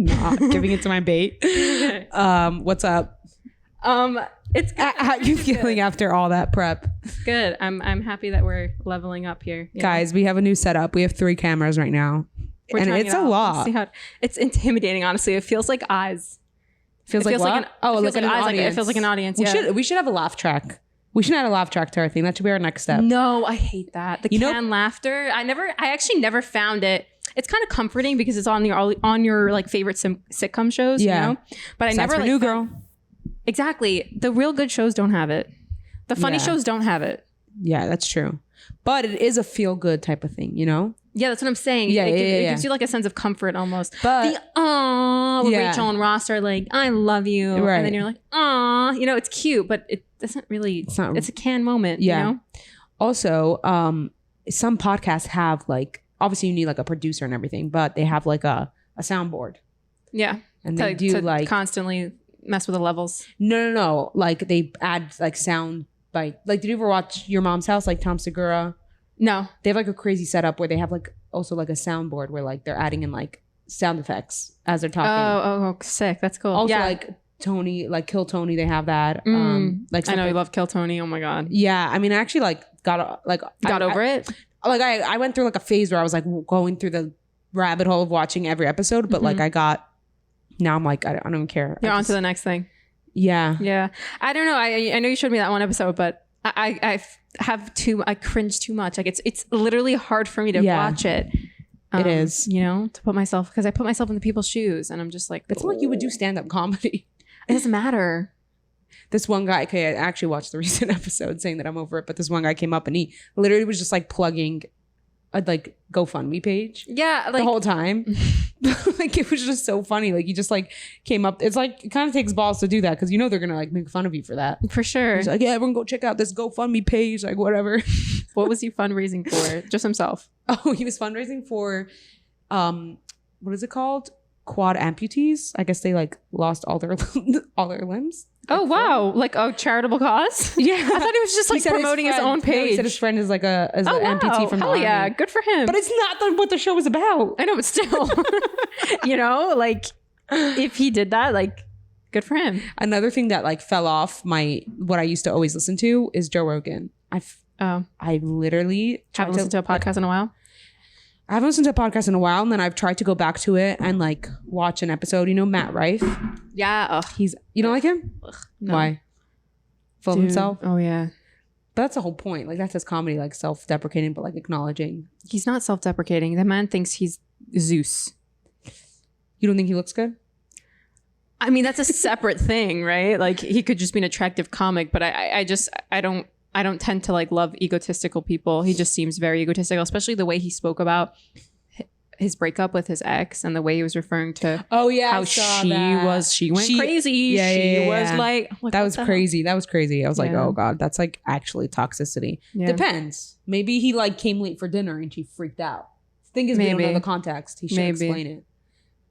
not giving it to my bait. What's up? It's good. How you feeling after all that prep? Good. I'm happy that we're leveling up here. Guys, we have a new setup. We have 3 cameras right now. And it's a lot. It's intimidating, honestly. It feels like eyes. Feels like what? It feels like an audience. We should have a laugh track. We should add a laugh track to our thing. That should be our next step. No, I hate that. The canned laughter. I actually never found it. It's kind of comforting because it's on your like favorite sitcom shows, you know? But I never new girl. Exactly. The real good shows don't have it. The funny shows don't have it. Yeah, that's true. But it is a feel good type of thing, you know? Yeah, that's what I'm saying. It gives you like a sense of comfort almost. But Rachel and Ross are like, I love you. Right. And then you're like, aw, you know, it's cute, but it doesn't really, it's a canned moment, you know? Also, some podcasts have like, obviously you need like a producer and everything, but they have like a soundboard. Yeah. And they do like constantly mess with the levels. No. Like they add like sound like did you ever watch Your Mom's House, like Tom Segura? No. They have like a crazy setup where they have like also like a soundboard where like they're adding in like sound effects as they're talking. Oh, sick. That's cool. Also like Tony, like Kill Tony, they have that. Like I know you love Kill Tony. Oh my God. Yeah. I mean, I actually like got over it. Like I went through like a phase where I was like going through the rabbit hole of watching every episode, but like now I'm like, I don't even care. You're on to the next thing. Yeah. Yeah. I don't know. I know you showed me that one episode, but I cringe too much. Like it's literally hard for me to watch it. It is, you know, to put myself, because I put myself in the people's shoes and I'm just like, it's like you would do stand-up comedy. It doesn't matter. This one guy, okay, I actually watched the recent episode saying that I'm over it, but this one guy came up and he literally was just like plugging a like GoFundMe page. Yeah. Like, the whole time. Like it was just so funny. Like he just like came up. It's like, it kind of takes balls to do that because you know they're going to like make fun of you for that. For sure. He's like, yeah, everyone go check out this GoFundMe page, like whatever. What was he fundraising for? Just himself? Oh, he was fundraising for, what is it called? Quad amputees. I guess they like lost all their limbs. Oh, wow. Like a charitable cause? Yeah. I thought he was just like promoting his own page. No, he said his friend is like an amputee from the army. Yeah, good for him. But it's not what the show was about. I know, but still, you know, like if he did that, like good for him. Another thing that like fell off what I used to always listen to is Joe Rogan. I literally haven't listened to a podcast in a while. I haven't listened to a podcast in a while, and then I've tried to go back to it and like watch an episode. You know Matt Rife? Yeah. You don't like him? No. Why? Full of himself? Oh yeah. But that's the whole point. Like that's his comedy, like self-deprecating, but like acknowledging. He's not self-deprecating. The man thinks he's Zeus. You don't think he looks good? I mean, that's a separate thing, right? Like he could just be an attractive comic, but I don't tend to like love egotistical people. He just seems very egotistical, especially the way he spoke about his breakup with his ex and the way he was referring to how she went crazy. She was like that was crazy. That was crazy. I was like, oh God, that's like actually toxicity. Yeah. Depends. Maybe he like came late for dinner and she freaked out. Thing is, we don't know the context. He should explain it.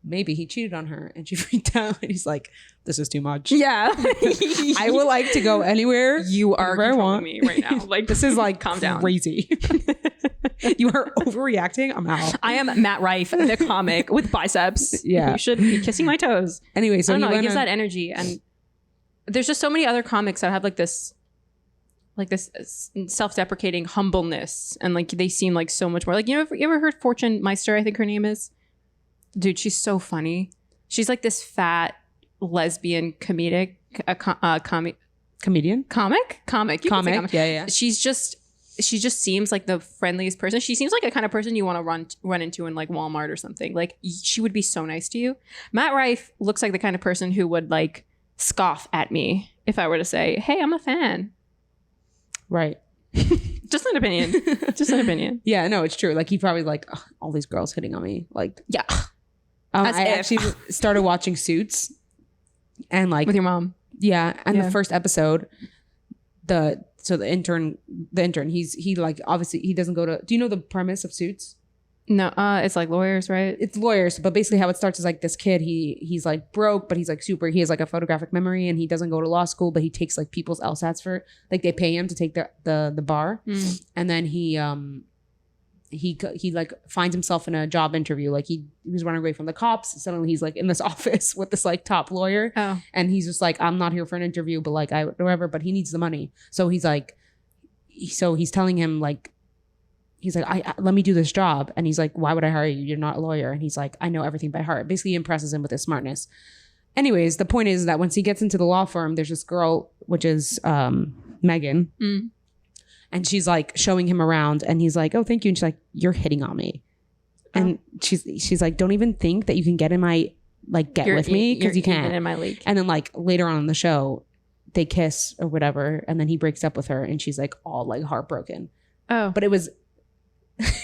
Maybe he cheated on her and she freaked out and he's like, this is too much. Yeah. I would like to go anywhere. You are controlling me right now. Like this is like calm down. Crazy. You are overreacting. I'm out. I am Matt Rife, the comic with biceps. Yeah. You should be kissing my toes. Anyway, so I don't know, it gives that energy. And there's just so many other comics that have like this self-deprecating humbleness. And like they seem like so much more like, you ever heard Fortune Meister, I think her name is? Dude, she's so funny. She's like this fat lesbian comedian. Yeah. She just seems like the friendliest person. She seems like the kind of person you want to run into in like Walmart or something. Like she would be so nice to you. Matt Rife looks like the kind of person who would like scoff at me if I were to say, "Hey, I'm a fan." Right. Just an opinion. Just an opinion. Yeah, no, it's true. Like he probably like all these girls hitting on me. Like yeah. I actually started watching Suits, and like with your mom. Yeah, and the first episode, the intern, he like obviously he doesn't go to. Do you know the premise of Suits? No, it's like lawyers, right? It's lawyers, but basically how it starts is like this kid. He's like broke, but he's like super. He has like a photographic memory, and he doesn't go to law school, but he takes like people's LSATs for like they pay him to take the bar, and then he he like finds himself in a job interview. Like he was running away from the cops. Suddenly he's like in this office with this like top lawyer. Oh. And he's just like, I'm not here for an interview, but like whatever, but he needs the money. So he's like, he's telling him like, he's like, I let me do this job. And he's like, why would I hire you? You're not a lawyer. And he's like, I know everything by heart. Basically he impresses him with his smartness. Anyways, the point is that once he gets into the law firm, there's this girl, which is Megan. Mm. And she's like showing him around and he's like, oh, thank you. And she's like, you're hitting on me. And she's like, don't even think that you can get in my, like, with me because you can't. In my league. And then like later on in the show, they kiss or whatever. And then he breaks up with her and she's like all like heartbroken. Oh. But it was,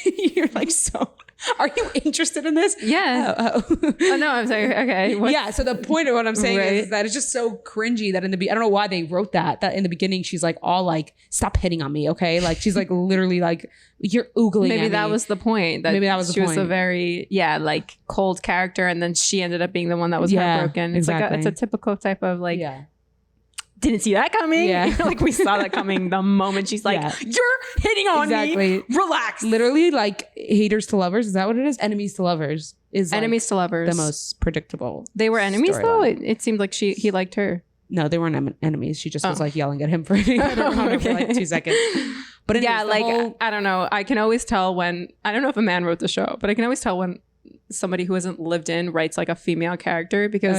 you're like, so are you interested in this? Yeah. Oh no, I'm sorry. Okay. Yeah. So the point of what I'm saying is that it's just so cringy that I don't know why they wrote that in the beginning, she's like all like, stop hitting on me. Okay. Like she's like literally like, you're oogling maybe at that me. was the point. Maybe that was the point. She was a very, like cold character. And then she ended up being the one that was heartbroken. It's exactly. It's a typical type of like, didn't see that coming. Yeah. Like we saw that coming the moment she's like, you're hitting on me. Relax. Literally like haters to lovers. Is that what it is? Enemies to lovers is enemies to lovers. The most predictable. They were enemies though? It seemed like he liked her. No, they weren't enemies. She just was like yelling at him for hitting on her for like 2 seconds. But anyways, like, I don't know. I can always tell when, I don't know if a man wrote the show, but I can always tell when somebody who hasn't lived in writes like a female character because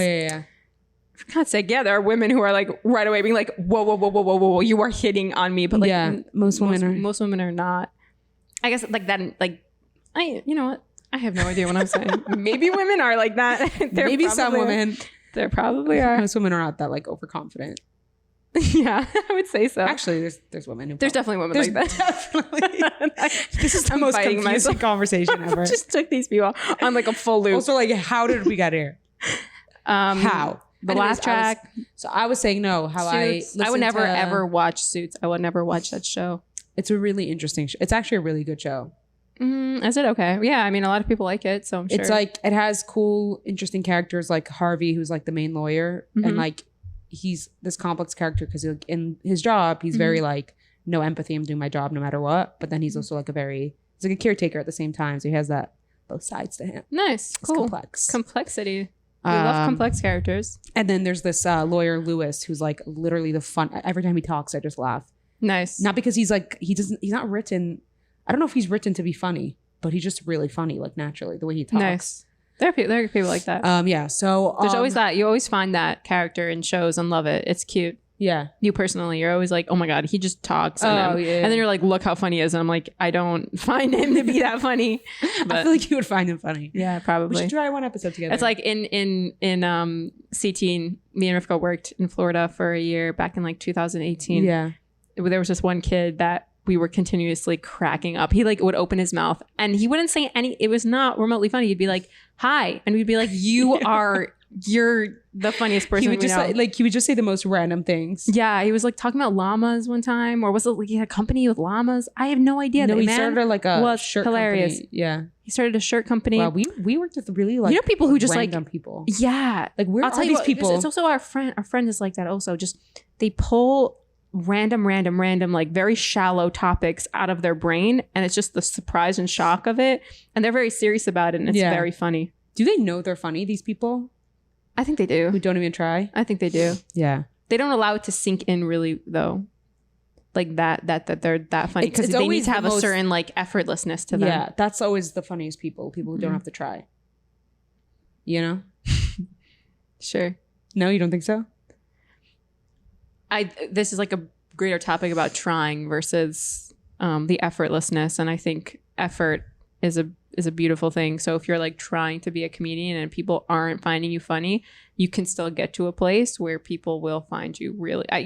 for God's sake, there are women who are like right away being like, whoa, you are hitting on me. But like, most women are not. I guess like that, like, you know what? I have no idea what I'm saying. Maybe women are like that. Maybe some women. There probably are. Most women are not that like overconfident. Yeah, I would say so. Actually, there's women. There's definitely women like that. Definitely. This is the most confusing conversation ever. Just took these people on like a full loop. Also, like, how did we get here? How? The laugh track. I was saying no. I would never ever watch Suits. I would never watch that show. It's a really interesting show. It's actually a really good show. Is it? Okay? Yeah, I mean, a lot of people like it, so I'm sure. It's like, it has cool, interesting characters like Harvey, who's like the main lawyer, and like he's this complex character because in his job he's very like, no empathy, I'm doing my job no matter what. But then he's also like he's like a caretaker at the same time, so he has that both sides to him. Nice, cool. It's complex complexity. We love complex characters. And then there's this lawyer Lewis, who's like literally the fun. Every time he talks, I just laugh. Nice. Not because he's like, he's not written. I don't know if he's written to be funny, but he's just really funny, like naturally the way he talks. Nice. There are people like that. Yeah. So there's always that. You always find that character in shows and love it. It's cute. Yeah. You personally, you're always like, oh my God, he just talks. And then you're like, look how funny he is. And I'm like, I don't find him to be that funny. But I feel like you would find him funny. Yeah, probably. We should try one episode together. It's like in CT, me and Rivka worked in Florida for a year back in like 2018. Yeah. There was this one kid that we were continuously cracking up. He like would open his mouth and he wouldn't say it was not remotely funny. He'd be like, hi. And we'd be like, you're the funniest person. He would just know. he would just say the most random things. Yeah. He was like talking about llamas one time, or was it like he had a company with llamas? I have no idea. No, he started like a shirt hilarious. Company. Yeah. He started a shirt company. Wow, we worked with really like, people who just random like people. Yeah. Like where are these people? It's also our friend is like that also. Just they pull random like very shallow topics out of their brain, and it's just the surprise and shock of it, and they're very serious about it, and it's very funny. Do they know they're funny, these people? I think they do. Who don't even try? I think they do. Yeah. They don't allow it to sink in really though, like that they're that funny, because they need to have a certain like effortlessness to them. Yeah, that's always the funniest people who don't have to try, you know. Sure. No, you don't think so? This is like a greater topic about trying versus the effortlessness, and I think effort is a beautiful thing. So if you're like trying to be a comedian and people aren't finding you funny, you can still get to a place where people will find you really. I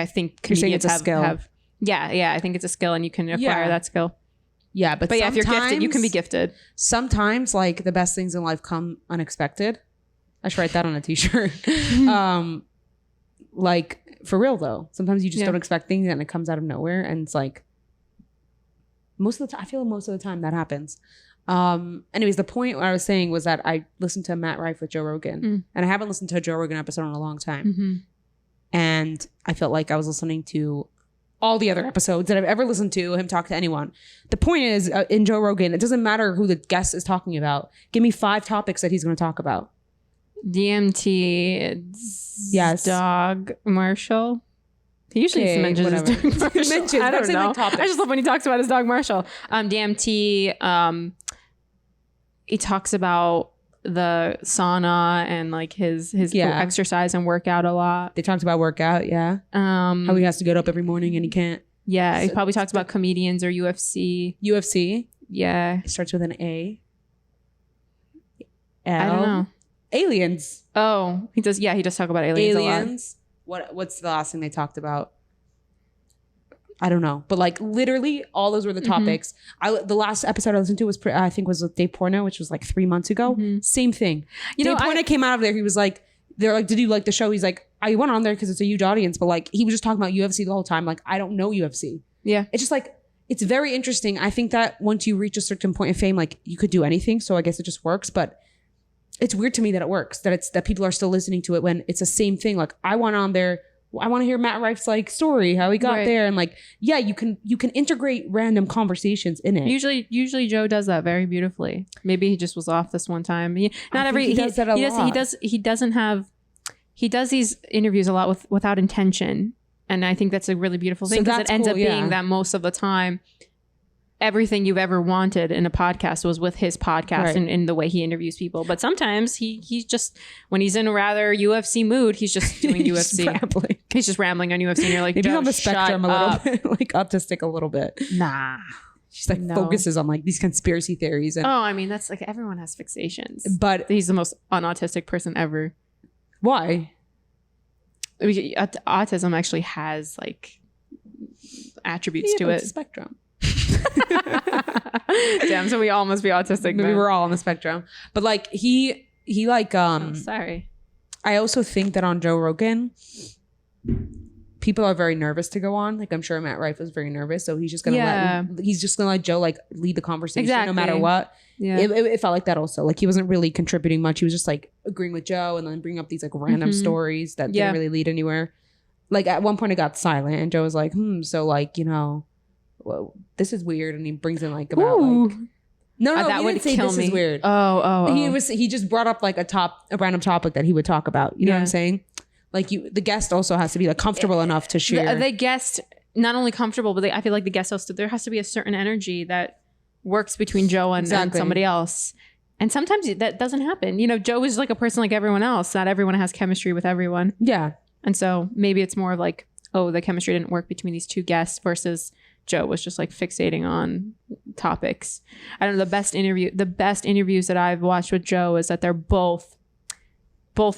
think comedians have I think it's a skill, and you can acquire that skill. Yeah, but if you're gifted, you can be gifted. Sometimes like the best things in life come unexpected. I should write that on a t-shirt. Like for real though, sometimes you just don't expect things and it comes out of nowhere, and it's like most of the time, I feel most of the time that happens. Anyways, the point what I was saying was that I listened to Matt Rife with Joe Rogan, and I haven't listened to a Joe Rogan episode in a long time. And I felt like I was listening to all the other episodes that I've ever listened to him talk to anyone. The point is, in Joe Rogan, it doesn't matter who the guest is talking about. Give me 5 topics that he's going to talk about. DMT, yes. Dog Marshall. He usually mentions his dog Marshall. I don't know. I just love when he talks about his dog Marshall. DMT. He talks about the sauna and like his exercise and workout a lot. They talked about workout, yeah. How he has to get up every morning and he can't. Yeah, he probably talks about comedians or UFC. UFC? Yeah. It starts with an A. L. I don't know. Aliens. Oh, he does. Yeah, he does talk about aliens a lot. What's the last thing they talked about? I don't know, but like literally all those were the topics. The last episode I listened to was I think was with Dave Portnoy, which was like 3 months ago. Same thing. Dave Portnoy came out of there. He was like, they're like, did you like the show? He's like, I went on there because it's a huge audience, but like he was just talking about UFC the whole time. Like, I don't know UFC. Yeah, it's just like it's very interesting. I think that once you reach a certain point of fame, like you could do anything. So I guess it just works, but. It's weird to me that it works, that people are still listening to it when it's the same thing. Like I went on there, I want to hear Matt Rife's like story, how he got there. And like, yeah, you can integrate random conversations in it. Usually Joe does that very beautifully. Maybe he just was off this one time. He does that a lot. He does these interviews a lot without intention. And I think that's a really beautiful thing because it ends up being that most of the time, everything you've ever wanted in a podcast was with his podcast and in the way he interviews people. But sometimes he's just, when he's in a rather UFC mood, he's just doing UFC. He's just rambling on UFC and you're like, maybe on the spectrum a little bit, like autistic a little bit. Nah. She's like focuses on like these conspiracy theories. And I mean, that's like everyone has fixations. But he's the most unautistic person ever. Why? Autism actually has like attributes to it. It's a spectrum. Damn, so we all must be autistic. Maybe we're all on the spectrum. But like he like sorry. I also think that on Joe Rogan, people are very nervous to go on. Like I'm sure Matt Rife was very nervous, so he's just gonna let Joe like lead the conversation no matter what. Yeah, it felt like that also. Like he wasn't really contributing much. He was just like agreeing with Joe and then bringing up these like random stories that didn't really lead anywhere. Like at one point it got silent and Joe was like, so like, you know, well, this is weird, and he brings in like about like that would kill me. Is weird. Oh. He just brought up like a random topic that he would talk about. You know what I'm saying? Like the guest also has to be like comfortable enough to share. The guest not only comfortable, but I feel like the guest also there has to be a certain energy that works between Joe and somebody else. And sometimes that doesn't happen. You know, Joe is like a person like everyone else. Not everyone has chemistry with everyone. Yeah. And so maybe it's more of like, the chemistry didn't work between these two guests versus Joe was just like fixating on topics. I don't know, the best interviews that I've watched with Joe is that they're both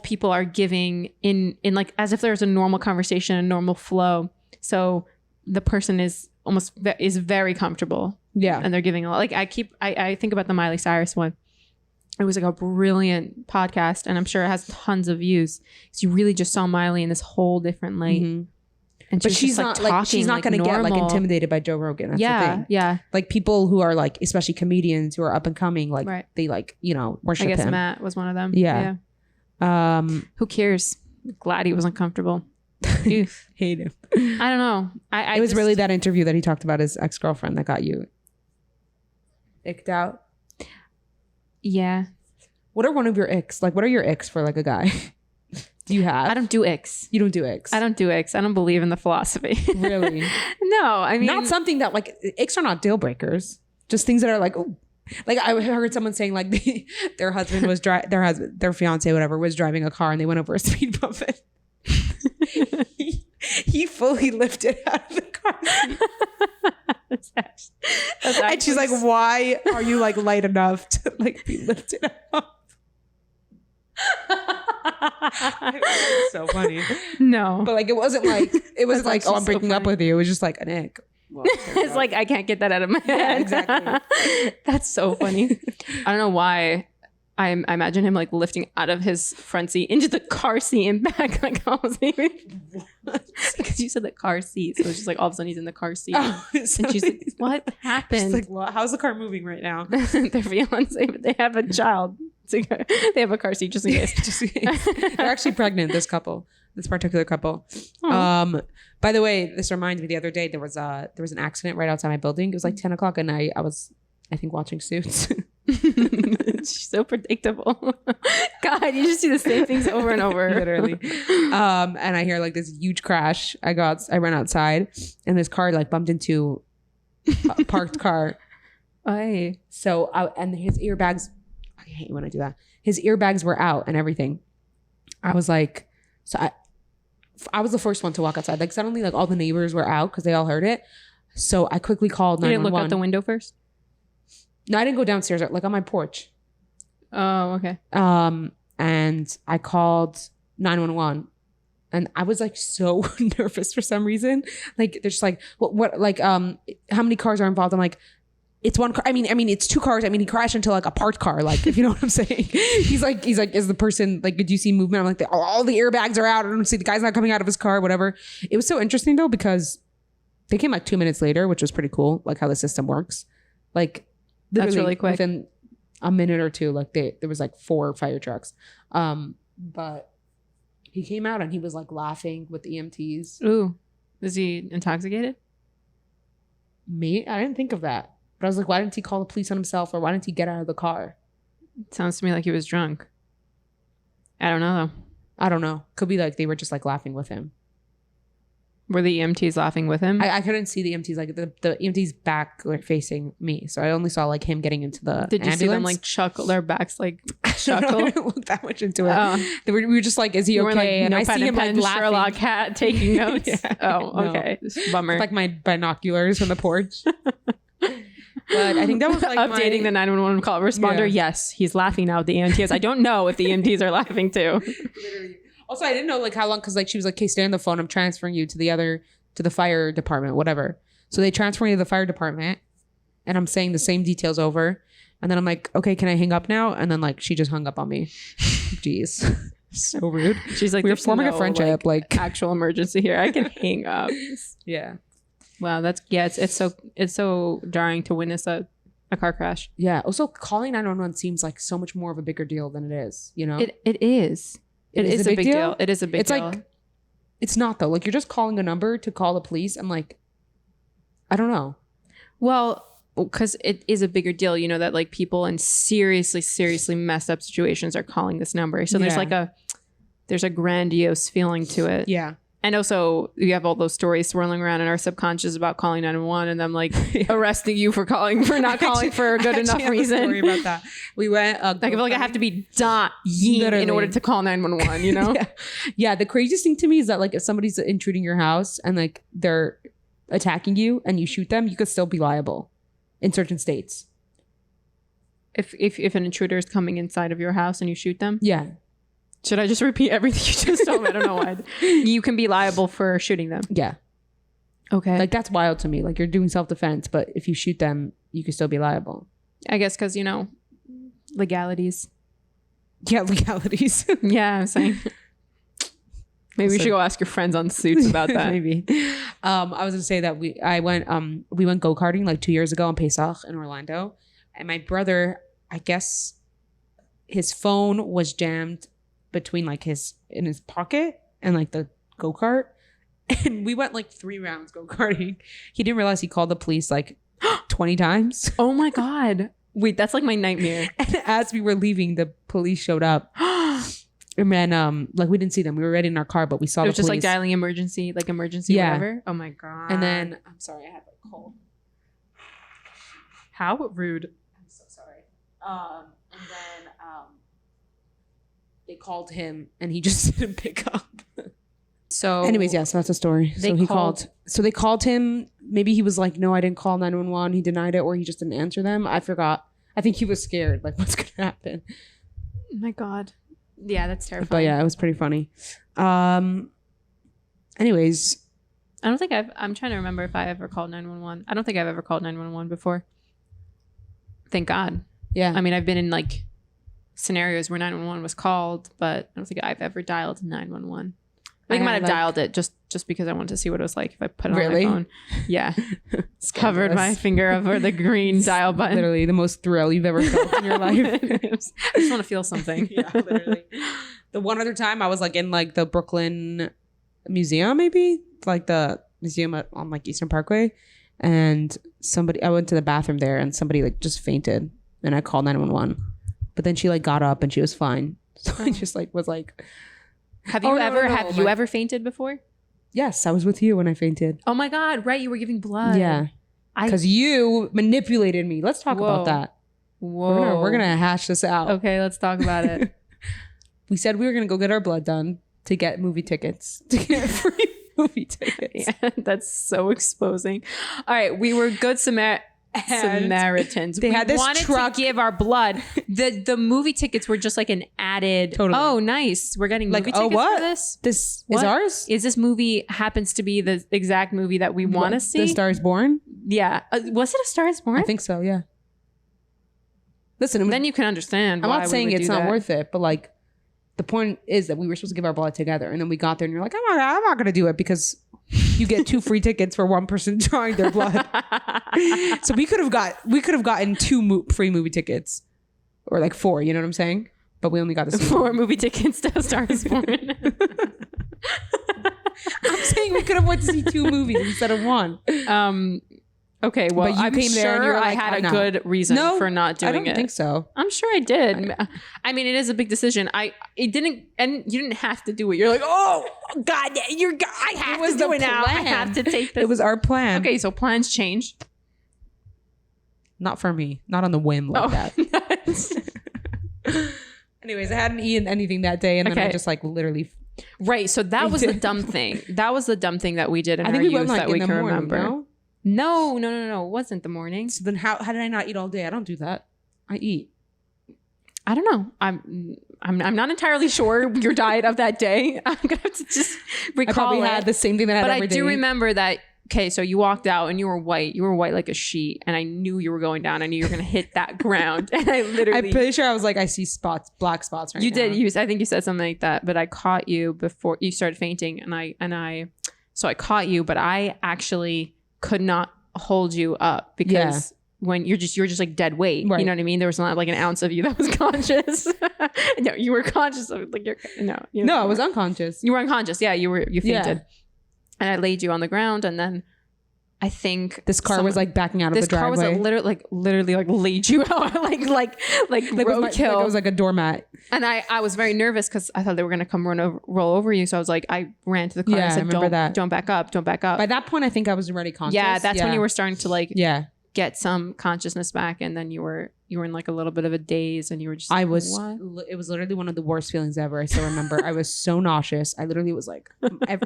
people are giving in like as if there's a normal conversation, a normal flow. So the person is very comfortable. Yeah. And they're giving a lot. Like I think about the Miley Cyrus one. It was like a brilliant podcast and I'm sure it has tons of views because you really just saw Miley in this whole different light. Mm-hmm. And but she's not like she's not going to get like intimidated by Joe Rogan. That's the thing. Yeah. Like people who are like, especially comedians who are up and coming, like they like, you know, worship him. I guess Matt was one of them. Yeah. Who cares? Glad he was uncomfortable. Hate him. I don't know. It was really that interview that he talked about his ex-girlfriend that got you icked out. Yeah. What are one of your icks? Like, what are your icks for like a guy? Do you have? I don't do Icks. You don't do Icks? I don't do Icks. I don't believe in the philosophy. Really? No, I mean... Not something that like... Icks are not deal breakers. Just things that are like... Ooh. Like I heard someone saying like their husband was their fiance whatever was driving a car and they went over a speed bump and he fully lifted out of the car seat. And she's like, why are you like light enough to like be lifted up? It was so funny. No, but like it wasn't like like I'm breaking up with you. It was just like an ick. Well, it's like I can't get that out of my head. Yeah, exactly. That's so funny. I don't know why. I imagine him like lifting out of his front seat into the car seat and back. Like I was even because you said the car seat, so it's just like all of a sudden he's in the car seat, and she's like, "What happened?" She's like, well, how's the car moving right now? Their fiance, but they have a child. They have a car seat just in case. Just in case. They're actually pregnant, this particular couple. Oh. By the way, this reminds me, the other day there was an accident right outside my building. It was like 10 o'clock at night. I was, I think, watching Suits. She's so predictable. God, you just do the same things over and over. Literally. And I hear like this huge crash. I ran outside and this car like bumped into a parked car. Aye. So and his earbags, I hate when I do that. His earbags were out and everything. I was like, I was the first one to walk outside. Like suddenly like all the neighbors were out because they all heard it. So I quickly called 911. You didn't look out the window first? No, I didn't go downstairs, like on my porch. Oh, okay. And I called 911 and I was like so nervous for some reason. Like they're just like, what like, how many cars are involved? I'm like, it's one car. I mean, it's two cars. I mean, he crashed into like a parked car. Like, if you know what I'm saying, he's like, is the person like, did you see movement? I'm like, all the airbags are out. I don't see the guy's not coming out of his car, whatever. It was so interesting though, because they came like 2 minutes later, which was pretty cool. Like how the system works. Like, that's really quick. Within a minute or two, like there was like 4 fire trucks. But he came out and he was like laughing with the EMTs. Ooh, is he intoxicated? Me? I didn't think of that. But I was like, why didn't he call the police on himself, or why didn't he get out of the car? It sounds to me like he was drunk. I don't know though. I don't know. Could be like they were just like laughing with him. Were the EMTs laughing with him? I couldn't see the EMTs. Like the EMTs back were facing me, so I only saw like him getting into the Did you ambulance. see them like chuckle? Their backs like chuckle. I didn't look that much into it. We were just like, is he okay? Like, and I see him like laughing. Sherlock hat taking notes. Yeah. Oh, okay. Bummer. It's like my binoculars from the porch. But I think that was like updating the 911 call responder. Yeah. Yes, he's laughing now at the EMTs. I don't know if the EMTs are laughing too. Literally. Also, I didn't know like how long, because like she was like, "Okay, stay on the phone. I'm transferring you to the fire department, whatever." So they transfer me to the fire department, and I'm saying the same details over, and then I'm like, "Okay, can I hang up now?" And then like she just hung up on me. Jeez, so rude. She's like, "We're forming a friendship, like actual emergency here. I can hang up." Yeah. Wow, it's so jarring to witness a car crash. Yeah. Also, calling 911 seems like so much more of a bigger deal than it is. You know, it is. It is a big deal. It is a big deal. It's like, it's not though. Like you're just calling a number to call the police. I'm like, I don't know. Well, because it is a bigger deal. You know that like people in seriously messed up situations are calling this number. So there's a grandiose feeling to it. Yeah. And also, you have all those stories swirling around in our subconscious about calling 911 and them like arresting you for not calling for a good enough reason. Sorry about that. We went. Like I feel like I have to be dying in order to call 911. You know? Yeah. The craziest thing to me is that like if somebody's intruding your house and like they're attacking you and you shoot them, you could still be liable in certain states. If an intruder is coming inside of your house and you shoot them, yeah. Should I just repeat everything you just told me? I don't know why. You can be liable for shooting them. Yeah. Okay. Like that's wild to me. Like you're doing self-defense, but if you shoot them, you can still be liable. I guess because, legalities. Yeah, legalities. Yeah, I'm saying. Maybe we should go ask your friends on Suits about that. Maybe. I was gonna say that we went go-karting like 2 years ago on Pesach in Orlando, and my brother, I guess his phone was jammed between like in his pocket and like the go-kart, and we went like 3 rounds go-karting. He didn't realize he called the police like 20 times. Oh my god, wait, that's like my nightmare. And as we were leaving, the police showed up. And then like we didn't see them, we were already in our car, but we saw the police. It was just like dialing emergency whatever. Oh my god. And then I'm sorry, I had like a cold. How rude. I'm so sorry. And then they called him and he just didn't pick up. So anyways, yes, that's a story. So they called him. Maybe he was like, no, I didn't call 911. He denied it, or he just didn't answer them. I forgot. I think he was scared. Like, what's going to happen? Oh my god. Yeah, that's terrifying. But yeah, it was pretty funny. Anyways. I don't think I'm trying to remember if I ever called 911. I don't think I've ever called 911 before. Thank God. Yeah. I mean, I've been in like scenarios where 911 was called, but I don't think I've ever dialed 911. I think I might have dialed it just because I wanted to see what it was like if I put it on my phone. Yeah. Covered my finger over the green dial button. Literally the most thrill you've ever felt in your life. I just want to feel something. Yeah, literally. The one other time I was like in like the Brooklyn Museum, maybe like the museum on like Eastern Parkway, and I went to the bathroom there and somebody like just fainted and I called 911, but then she like got up and she was fine. So I just like was like, have you ever fainted before? Yes, I was with you when I fainted. Oh my God, right, you were giving blood. Yeah, because you manipulated me. Let's talk about that. Whoa, we're gonna hash this out. Okay, let's talk about it. We said we were gonna go get our blood done to get movie tickets, to get free movie tickets. Yeah, that's so exposing. All right, we were good Samaritans. They had this wanted truck to give our blood. The movie tickets were just like an added. Totally. Oh, nice. We're getting movie tickets for this. This is ours. Is this movie happens to be the exact movie that we want to see? The Star is Born. Yeah. Was it A Star is Born? I think so. Yeah. Listen, then you can understand. I'm not saying it's not worth it, but like the point is that we were supposed to give our blood together, and then we got there, and you're like, I'm not going to do it because you get 2 free tickets for one person drawing their blood. So we could have gotten 2 free movie tickets, or like 4. You know what I'm saying? But we only got 4 movie tickets to A Star is Born. I'm saying we could have went to see 2 movies instead of 1. Okay, well, but you came there and you were like, I had a good reason for not doing it. I don't think so. I'm sure I did. I mean, it is a big decision. You didn't have to do it. You're like, oh God, I have to do it now. I have to take this. It was our plan. Okay, so plans change. Not for me. Not on the whim like that. Anyways, I hadn't eaten anything that day, and then I just like literally. Right. So that was the dumb thing. That was the dumb thing that we did in our youth that we can remember. No. It wasn't the morning. So then how did I not eat all day? I don't do that. I eat. I don't know. I'm not entirely sure your diet of that day. I'm gonna have to just recall. I probably had the same thing that I had every day. But I do remember that. Okay, so you walked out and you were white. You were white like a sheet, and I knew you were going down. I knew you were gonna hit that ground, and I literally. I'm pretty sure I was like, I see black spots right now. You did. I think you said something like that, but I caught you before you started fainting, so I caught you, but I actually could not hold you up because when you're just like dead weight, right. You know what I mean? There was not like an ounce of you that was conscious. No, you were conscious of like I was unconscious. You were unconscious. Yeah, you fainted. Yeah. And I laid you on the ground, and then I think this car was like backing out of the driveway. This car was literally laid you out like roadkill. It was like a doormat. And I was very nervous because I thought they were gonna come roll over you. So I was like, I ran to the car and said, don't back up. By that point, I think I was already conscious. Yeah, that's when you were starting to get some consciousness back, and then you were in like a little bit of a daze, and you were just. It was literally one of the worst feelings ever. I still remember. I was so nauseous. I literally was like,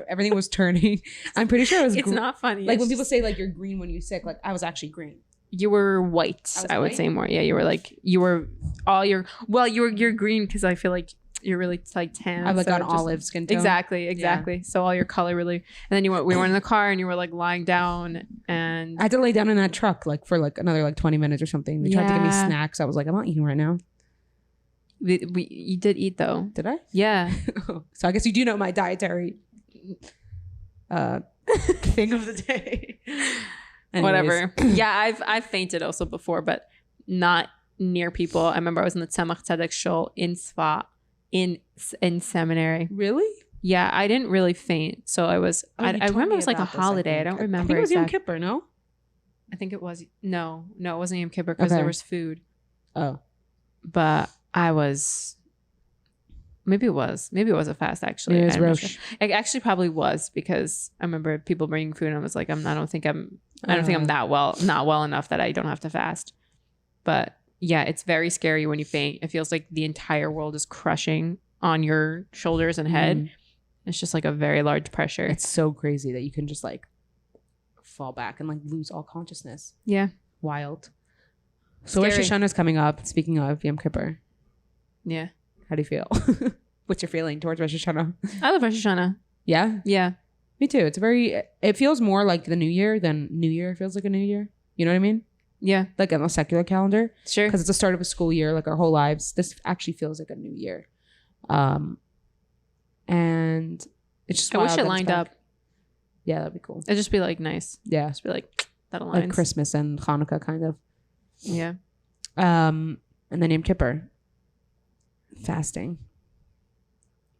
everything was turning. I'm pretty sure it was. It's not funny. Like when people say like you're green when you're sick, like I was actually green. You were white. I would say more. Yeah, you were you're green because I feel like you're really like tan. I have like an olive skin tone. Exactly. Yeah. So all your color really. And then we were in the car and you were like lying down, and I had to lay down in that truck like for like another like 20 minutes or something. They tried to give me snacks. I was like, I'm not eating right now. You did eat though. Did I? Yeah. So I guess you do know my dietary thing of the day. Whatever. Yeah, I've fainted also before, but not near people. I remember I was in the Tzemach Tzedek shul in Sfa. In seminary. Really? Yeah, I didn't really faint. So I was. I remember it was like a holiday. I don't remember. I think it was Yom Kippur. No. I think it was. No, it wasn't Yom Kippur because there was food. Oh. But I was. Maybe it was a fast actually. It was Rosh. It actually probably was because I remember people bringing food and I was like, I don't think I'm not well enough that I don't have to fast. But. Yeah, it's very scary when you faint. It feels like the entire world is crushing on your shoulders and head. Mm. It's just like a very large pressure. It's so crazy that you can just like fall back and like lose all consciousness. Yeah. Wild. So Rosh Hashana is coming up. Speaking of Yom Kippur. Yeah. How do you feel? What's your feeling towards Rosh Hashana? I love Rosh Hashana. Yeah? Yeah. Me too. It feels more like the New Year than New Year feels like a New Year. You know what I mean? Yeah. Like on a secular calendar. Sure. Because it's the start of a school year, like our whole lives. This actually feels like a new year. And It's just I wish it lined up. Yeah, that'd be cool. It'd just be like nice. Yeah. Just be like that aligns. Like Christmas and Hanukkah kind of. Yeah. And then Yom Kippur. Fasting.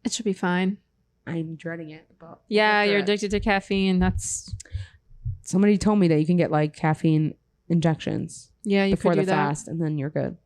It should be fine. I'm dreading it. But yeah, you're addicted to caffeine. That's somebody told me that you can get like caffeine injections. Yeah, you before could do the that. fast, and then you're good.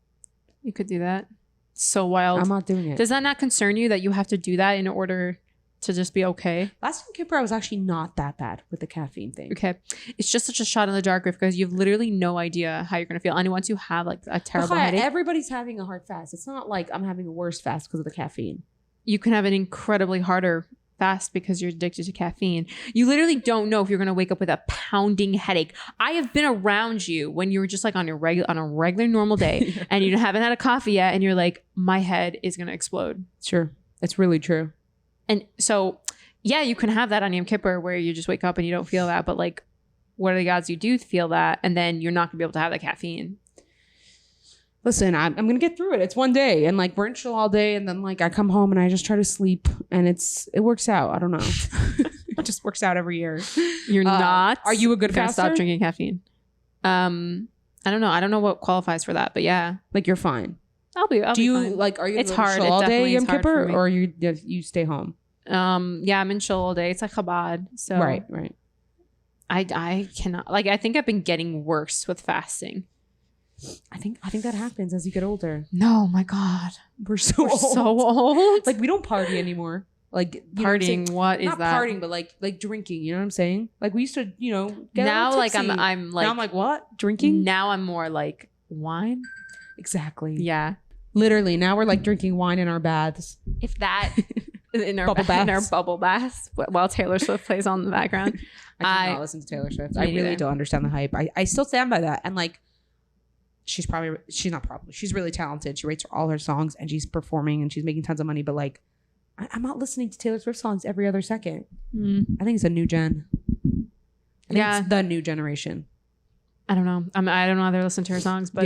You could do that. It's so wild. I'm not doing it. Does that not concern you that you have to do that in order to just be okay? Last Yom Kippur, I was actually not that bad with the caffeine thing. Okay. It's just such a shot in the dark because you've literally no idea how you're going to feel. And once you have like a terrible headache. Everybody's having a hard fast. It's not like I'm having a worse fast because of the caffeine. You can have an incredibly harder fast because you're addicted to caffeine. You literally don't know if you're going to wake up with a pounding headache. I have been around you when you were just like on a regular normal day and you haven't had a coffee yet and you're like, my head is going to explode. Sure. It's really true. And so, yeah, you can have that on Yom Kippur where you just wake up and you don't feel that. But like, what are the odds you do feel that? And then you're not going to be able to have the caffeine. Listen, I'm going to get through it. It's one day and like we're in shul all day. And then like I come home and I just try to sleep and it works out. I don't know. It just works out every year. You're not. Are you a good faster? faster? Stop drinking caffeine. I don't know. I don't know what qualifies for that, but yeah. Like you're fine. I'll be fine. Like, are you it's hard. all day Yom Kippur for me. or you stay home? Yeah, I'm in shul all day. It's like Chabad. So right. I cannot, like, I think I've been getting worse with fasting. I think that happens as you get older. No, my God. We're so old. Like we don't party anymore. Like partying, what is not that? Not partying, but like drinking. You know what I'm saying? Like we used to, get now. Like tipsy. I'm like now I'm like what drinking? Now I'm more like wine. Exactly. Yeah. Literally. Now we're like drinking wine in our baths. If that in our bubble baths while Taylor Swift plays on in the background. I do not listen to Taylor Swift. I really don't understand the hype. I still stand by that. And like she's really talented. She writes all her songs and she's performing and she's making tons of money. But like, I'm not listening to Taylor Swift songs every other second. I think it's a new gen. I think it's the new generation. I don't know. I don't know how they listen to her songs, but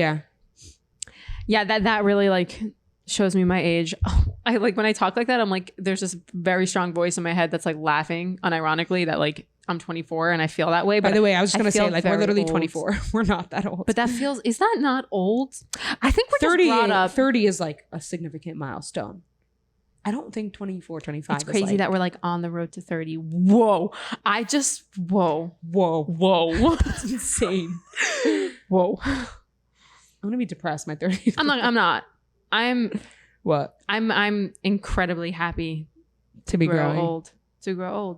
yeah, that really like shows me my age. Oh, I like when I talk like that, I'm like, there's this very strong voice in my head that's like laughing unironically that like I'm 24 and I feel that way. But by the way, I was just gonna say like we're literally 24. We're not that old. But is that not old? I think we're 30. Just brought up 30 is like a significant milestone. I don't think 24, 25 it's crazy like, that we're like on the road to 30. Whoa. Whoa. That's insane. Whoa. I'm gonna be depressed my 30s. I'm not. What? I'm incredibly happy to grow old.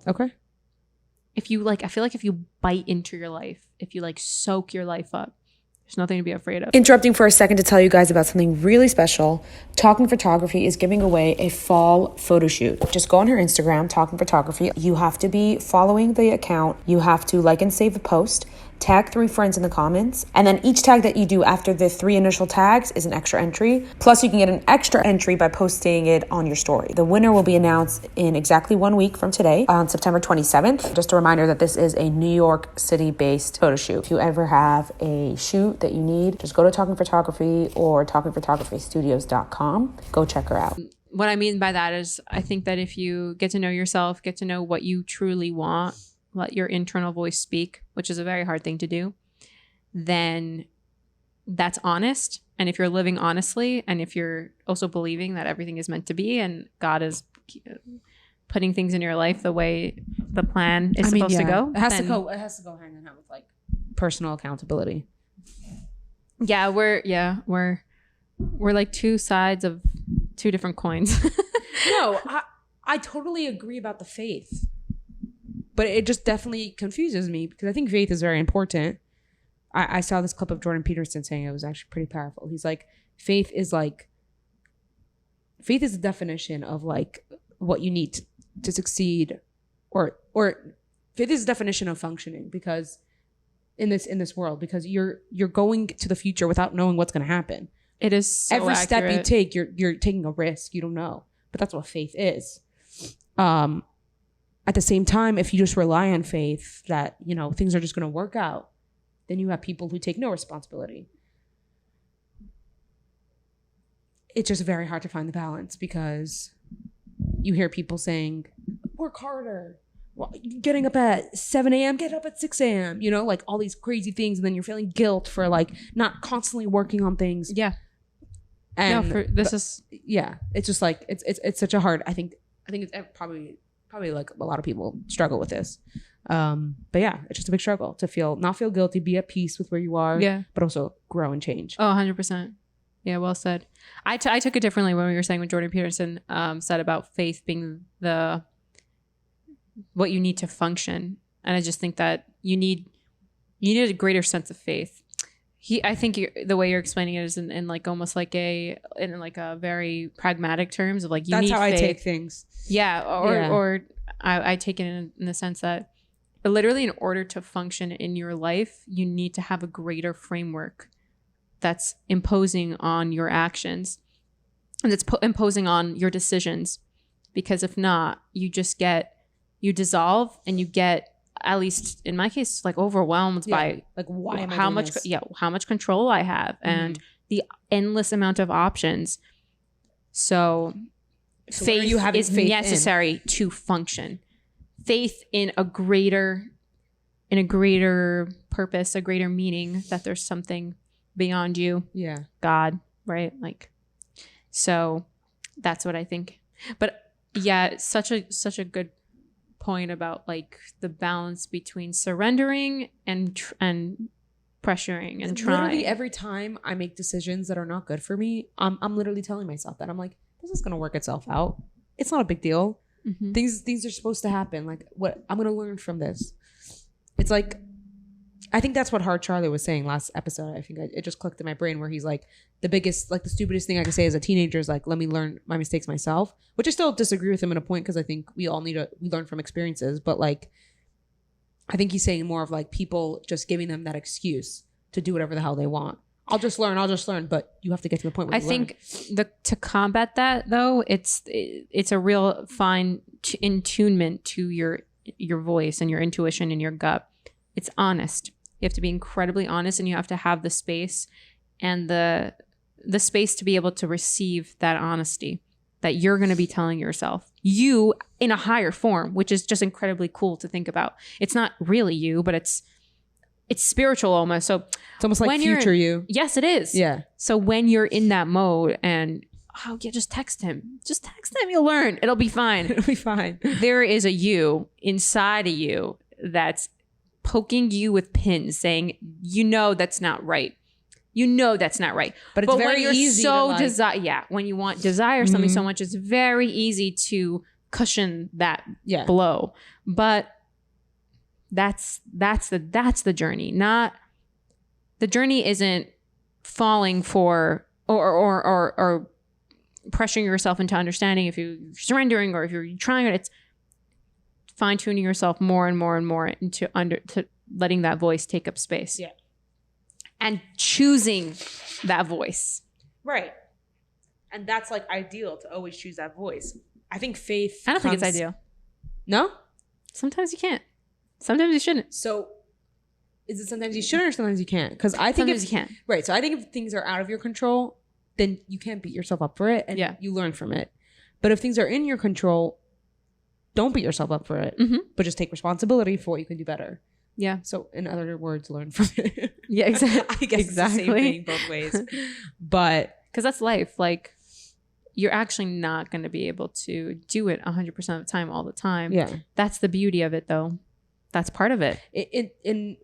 Okay. If you like, I feel like if you bite into your life, if you like soak your life up, there's nothing to be afraid of. Interrupting for a second to tell you guys about something really special. Talking Photography is giving away a fall photo shoot. Just go on her Instagram, Talking Photography. You have to be following the account. You have to like and save a post. Tag 3 friends in the comments. And then each tag that you do after the 3 initial tags is an extra entry. Plus you can get an extra entry by posting it on your story. The winner will be announced in exactly 1 week from today on September 27th. Just a reminder that this is a New York City based photo shoot. If you ever have a shoot that you need, just go to Talking Photography or talkingphotographystudios.com. Go check her out. What I mean by that is I think that if you get to know yourself, get to know what you truly want, let your internal voice speak, which is a very hard thing to do, then that's honest. And if you're living honestly, and if you're also believing that everything is meant to be and God is putting things in your life the way the plan is supposed to go. It has to go hand in hand with like personal accountability. Yeah, we're like two sides of two different coins. No, I totally agree about the faith. But it just definitely confuses me because I think faith is very important. I saw this clip of Jordan Peterson saying it was actually pretty powerful. He's like, faith is the definition of like what you need to succeed, or faith is the definition of functioning because in this world, because you're going to the future without knowing what's going to happen. It is so every accurate. step you take, you're taking a risk. You don't know, but that's what faith is. At the same time, if you just rely on faith that, things are just going to work out, then you have people who take no responsibility. It's just very hard to find the balance because you hear people saying, work harder. Well, getting up at 7 a.m., get up at 6 a.m., you know, like all these crazy things. And then you're feeling guilt for like not constantly working on things. Yeah. And yeah, it's just like, it's such a hard, I think it's probably like a lot of people struggle with this. But yeah, it's just a big struggle to not feel guilty, be at peace with where you are, but also grow and change. Oh, 100%. Yeah, well said. I took it differently when we were saying what Jordan Peterson said about faith being what you need to function. And I just think that you need a greater sense of faith. I think the way you're explaining it is in like almost like in a very pragmatic terms of like, you That's need how faith. I take things. Yeah. Or I take it in the sense that literally in order to function in your life, you need to have a greater framework that's imposing on your actions and that's imposing on your decisions. Because if not, you dissolve and you get, at least in my case, like overwhelmed by like why am I how doing much this? how much control I have and the endless amount of options. So faith is necessary to function. Faith in a greater purpose, a greater meaning, that there's something beyond you. Yeah. God, right? Like, so that's what I think. But yeah, such a good point about like the balance between surrendering and pressuring and trying. Literally every time I make decisions that are not good for me, I'm literally telling myself that. I'm like, this is gonna work itself out. It's not a big deal. Mm-hmm. Things are supposed to happen. Like, what I'm gonna learn from this. It's like, I think that's what Hard Charlie was saying last episode. I think it just clicked in my brain where he's like, the stupidest thing I could say as a teenager is like, let me learn my mistakes myself, which I still disagree with him in a point, because I think we all we learn from experiences. But like, I think he's saying more of like people just giving them that excuse to do whatever the hell they want. I'll just learn, but you have to get to the point where you learn. To combat that though, it's a real fine attunement to your voice and your intuition and your gut. It's honest. You have to be incredibly honest, and you have to have the space and the space to be able to receive that honesty that you're going to be telling yourself. You in a higher form, which is just incredibly cool to think about. It's not really you, but it's spiritual almost. So it's almost like future you. Yes, it is. Yeah. So when you're in that mode and just text him. Just text him. You'll learn. It'll be fine. It'll be fine. There is a you inside of you that's poking you with pins, saying, that's not right. That's not right. But it's very easy when you desire something so much, it's very easy to cushion that blow. But that's the journey. Not the journey isn't falling for or pressuring yourself into understanding if you're surrendering or if you're trying it. It's fine-tuning yourself more and more and more into to letting that voice take up space. Yeah. And choosing that voice. Right. And that's like ideal, to always choose that voice. I think faith I don't think it's ideal. No? Sometimes you can't. Sometimes you shouldn't. So is it sometimes you shouldn't or sometimes you can't? Because I think sometimes you can't. Right. So I think if things are out of your control, then you can't beat yourself up for it, and you learn from it. But if things are in your control, don't beat yourself up for it, but just take responsibility for what you can do better. Yeah. So in other words, learn from it. Yeah, exactly. I guess exactly. It's the same thing both ways. But because that's life. Like, you're actually not going to be able to do it 100% of the time all the time. Yeah. That's the beauty of it, though. That's part of it. In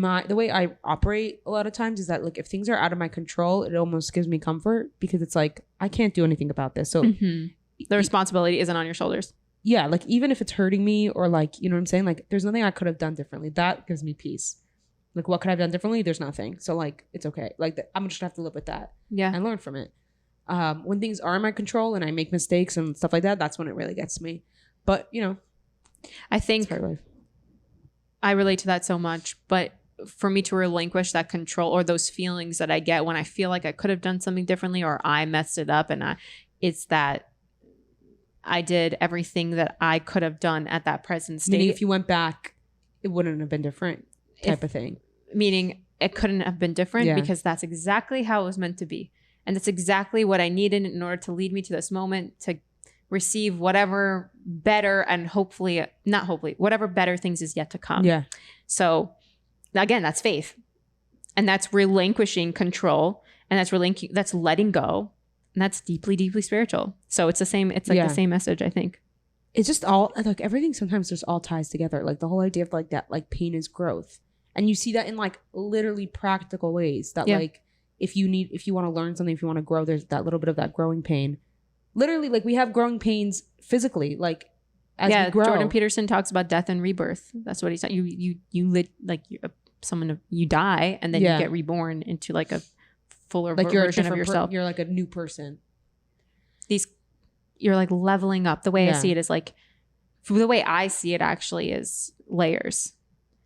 the way I operate a lot of times is that, like, if things are out of my control, it almost gives me comfort, because it's like, I can't do anything about this. So the responsibility isn't on your shoulders. Yeah, like, even if it's hurting me, or like, you know what I'm saying? Like, there's nothing I could have done differently. That gives me peace. Like, what could I have done differently? There's nothing. So like, it's okay. Like, I'm just gonna have to live with that. Yeah. And learn from it. When things are in my control and I make mistakes and stuff like that, that's when it really gets me. But, I think I relate to that so much. But for me to relinquish that control, or those feelings that I get when I feel like I could have done something differently, or I messed it up, and it's that I did everything that I could have done at that present state. Meaning if you went back, it wouldn't have been different, type of thing. Meaning it couldn't have been different, because that's exactly how it was meant to be. And that's exactly what I needed in order to lead me to this moment, to receive whatever better and whatever better things is yet to come. Yeah. So again, that's faith, and that's relinquishing control, and that's letting go, and that's deeply, deeply spiritual. So it's the same. It's like the same message, I think. It's just all like everything sometimes just all ties together. Like the whole idea of like that, like pain is growth. And you see that in like literally practical ways that like if you want to learn something, if you want to grow, there's that little bit of that growing pain. Literally, like we have growing pains physically, like as we grow. Jordan Peterson talks about death and rebirth. That's what he said. You die and then you get reborn into like a fuller like version of yourself. You're like a new person. You're like leveling up. The way I see it is like, the way I see it actually is layers.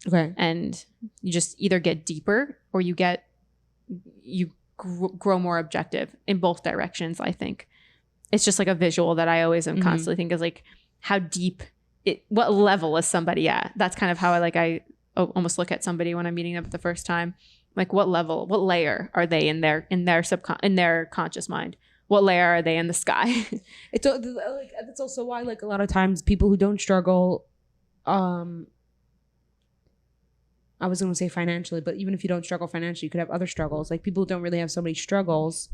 Okay. And you just either get deeper or you grow more objective in both directions, I think. It's just like a visual that I always am constantly think is like how deep what level is somebody at? That's kind of how I almost look at somebody when I'm meeting them for the first time. Like what layer are they in their conscious mind? What layer are they in the sky? It's also why like a lot of times people who don't struggle, I was going to say financially, but even if you don't struggle financially, you could have other struggles. Like people who don't really have so many struggles.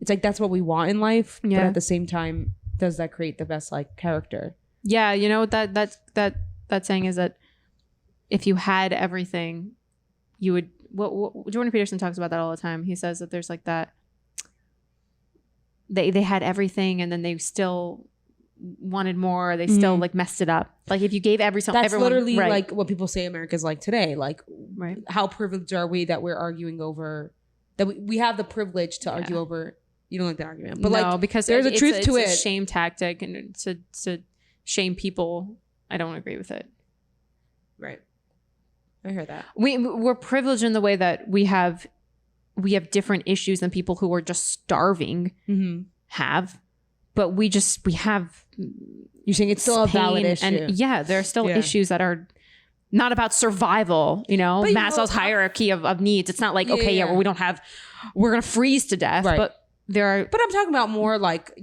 It's like that's what we want in life, but at the same time, does that create the best like character? Yeah, you know that saying is that if you had everything, you would. What Jordan Peterson talks about that all the time. He says that there's like that. They had everything and then they still wanted more. They still like messed it up. Like if you gave everyone, literally like what people say America's like today. Like how privileged are we that we're arguing over that we have the privilege to argue over. You don't like that argument, but no, because there's a truth to it. It's a shame tactic and to shame people. I don't agree with it. Right. I hear that. We're privileged in the way that we have different issues than people who are just starving have, but we have. You're saying it's still a valid issue, and there are still issues that are not about survival. You know, Maslow's hierarchy of needs. It's not like well, we don't have. We're gonna freeze to death, but there are. But I'm talking about more like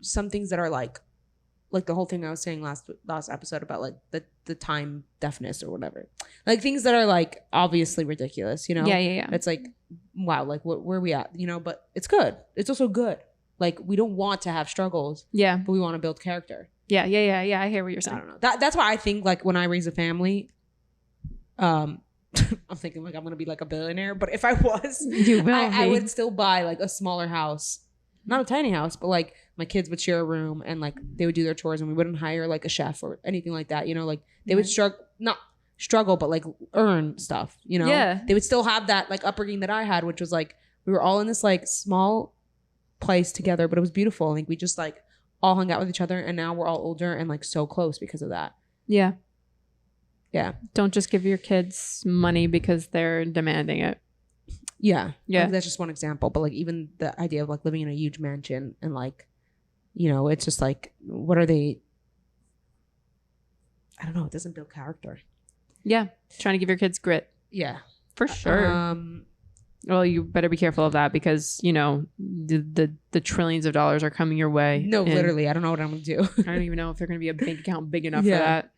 some things that are like the whole thing I was saying last episode about like the time deafness or whatever, like things that are like obviously ridiculous, Yeah. It's like, wow, like where are we at, but it's good. It's also good. Like we don't want to have struggles, but we want to build character. Yeah. I hear what you're saying. I don't know. That's why I think like when I raise a family, I'm thinking like I'm gonna be like a billionaire, but if I was, I would still buy like a smaller house. Not a tiny house, but like my kids would share a room and like they would do their chores and we wouldn't hire like a chef or anything like that. Like they would not struggle, but like earn stuff, Yeah. They would still have that like upbringing that I had, which was like we were all in this like small place together, but it was beautiful. Like we just like all hung out with each other and now we're all older and like so close because of that. Yeah. Yeah. Don't just give your kids money because they're demanding it. Yeah. Like, that's just one example. But like even the idea of like living in a huge mansion and like, it's just like, what are they? I don't know. It doesn't build character. Yeah. Trying to give your kids grit. Yeah. For sure. Well, you better be careful of that because, the trillions of dollars are coming your way. No, literally. I don't know what I'm going to do. I don't even know if they're going to be a bank account big enough for that.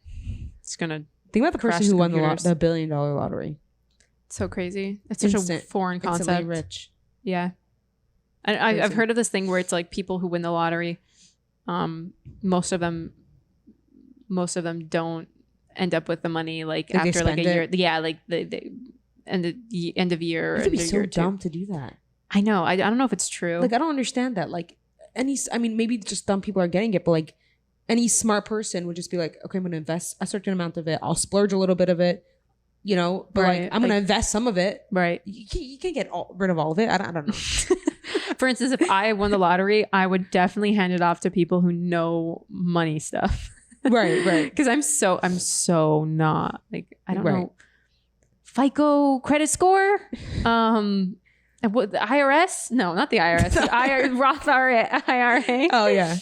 It's going to think about the person who won the $1 billion lottery. So crazy. It's such a foreign concept. Instantly rich. Yeah. I've heard of this thing where it's like people who win the lottery, most of them don't end up with the money like after like a year. Yeah, like the end of year. It'd be so dumb to do that. I know. I don't know if it's true. Like I don't understand that. Like maybe just dumb people are getting it, but like any smart person would just be like, okay, I'm gonna invest a certain amount of it. I'll splurge a little bit of it. But like I'm gonna invest some of it. Right. You can't get rid of all of it. I don't know. For instance, if I won the lottery, I would definitely hand it off to people who know money stuff. Right. Because I'm so not like I don't know. FICO credit score, the IRS? No, not the IRS. The Roth IRA. Oh yeah.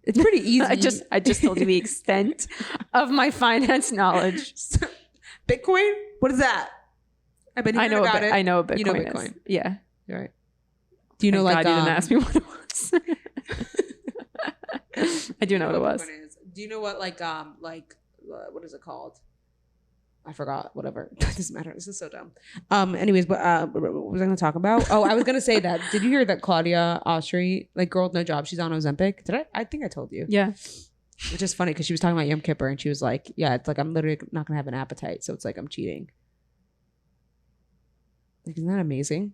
It's pretty easy. I just told you the extent of my finance knowledge. Bitcoin? What is that? I've been hearing about it. I know what Bitcoin, Bitcoin. Is. Yeah. You're right. Do you know God, you didn't ask me what it was. I do know what it was. Do you know what what is it called? I forgot. Whatever. It doesn't matter. This is so dumb. Anyways, but what was I going to talk about? Oh, I was going to say that. Did you hear that Claudia Oshry, like girl with no job, she's on Ozempic? Did I? I think I told you. Yeah. Which is funny because she was talking about Yom Kippur and she was like, "Yeah, it's like I'm literally not going to have an appetite, so it's like I'm cheating." Like, isn't that amazing?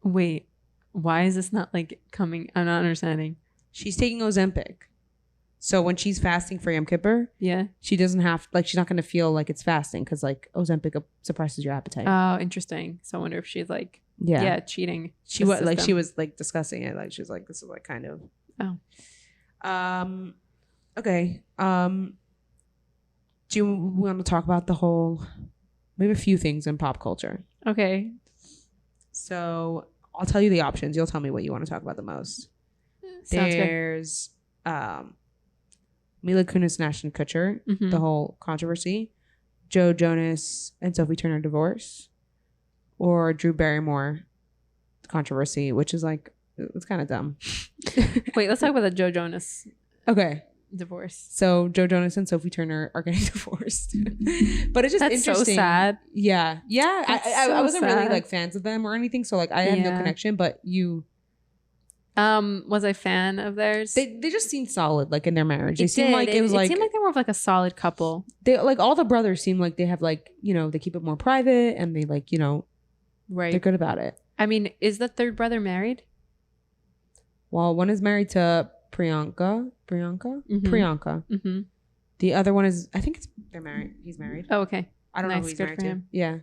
Wait, why is this not like coming? I'm not understanding. She's taking Ozempic. So when she's fasting for Yom Kippur, yeah, she doesn't have, like, she's not going to feel like it's fasting because, like, Ozempic suppresses your appetite. Oh, interesting. So I wonder if she's like, yeah cheating. She was like, she was like discussing it. Like, she was like, this is like kind of. Oh. Okay. Do you want to talk about the whole? We have a few things in pop culture. Okay. So I'll tell you the options. You'll tell me what you want to talk about the most. Sounds There's Mila Kunis and Ashton Kutcher, the whole controversy. Joe Jonas and Sophie Turner divorce, or Drew Barrymore controversy, which is like, it's kind of dumb. Wait, let's talk about the Joe Jonas divorce. So Joe Jonas and Sophie Turner are getting divorced, but it's just That's interesting. so sad. Yeah. I wasn't really like fans of them or anything, so like I had no connection. But you, was I a fan of theirs? they just seemed solid, like in their marriage. It seemed like it seemed like they were like a solid couple. They like all the brothers seem like they have like, you know, they keep it more private and they like, you know, right. They're good about it. I mean, is the third brother married? Well, one is married to Priyanka. Mm-hmm. The other one is, I think they're married. He's married. Oh, okay. I don't know who he's married to. Yeah.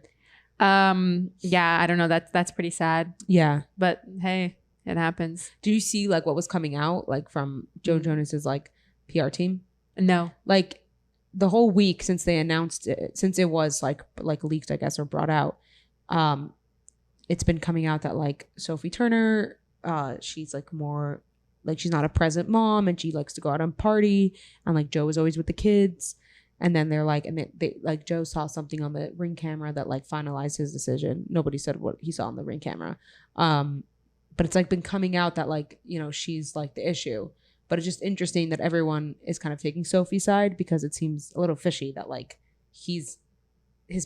Yeah, I don't know. That's pretty sad. Yeah. But hey, it happens. Do you see like what was coming out like from Joe Jonas's like PR team? No. Like the whole week since they announced it, since it was like leaked, I guess, or brought out, it's been coming out that like Sophie Turner, she's like more like she's not a present mom and she likes to go out and party, and like Joe is always with the kids. And then they're like, and they like Joe saw something on the Ring camera that like finalized his decision. Nobody said what he saw on the Ring camera. But it's like been coming out that like, you know, she's like the issue. But it's just interesting that everyone is kind of taking Sophie's side because it seems a little fishy that like his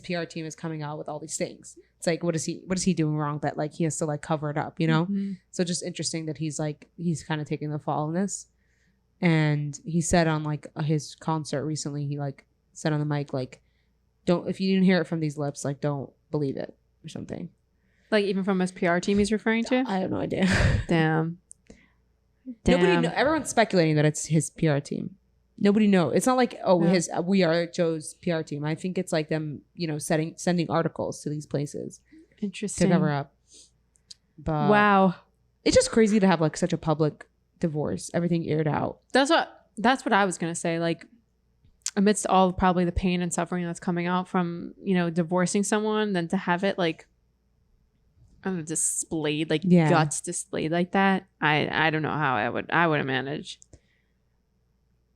PR team is coming out with all these things. It's like, what is he doing wrong that like he has to like cover it up, you know? Mm-hmm. So just interesting that he's kind of taking the fall in this. And he said on like his concert recently, he like said on the mic, like, if you didn't hear it from these lips, like don't believe it or something. Like even from his PR team he's referring to? I have no idea. Damn. Everyone's speculating that it's his PR team. Nobody knows. It's not like, we are Joe's PR team. I think it's like them, you know, sending articles to these places. Interesting. To cover up. But wow. It's just crazy to have like such a public divorce, everything aired out. That's what I was gonna say. Like amidst all probably the pain and suffering that's coming out from, you know, divorcing someone, then to have it like, I don't know, displayed, like guts displayed like that. I don't know how I would manage.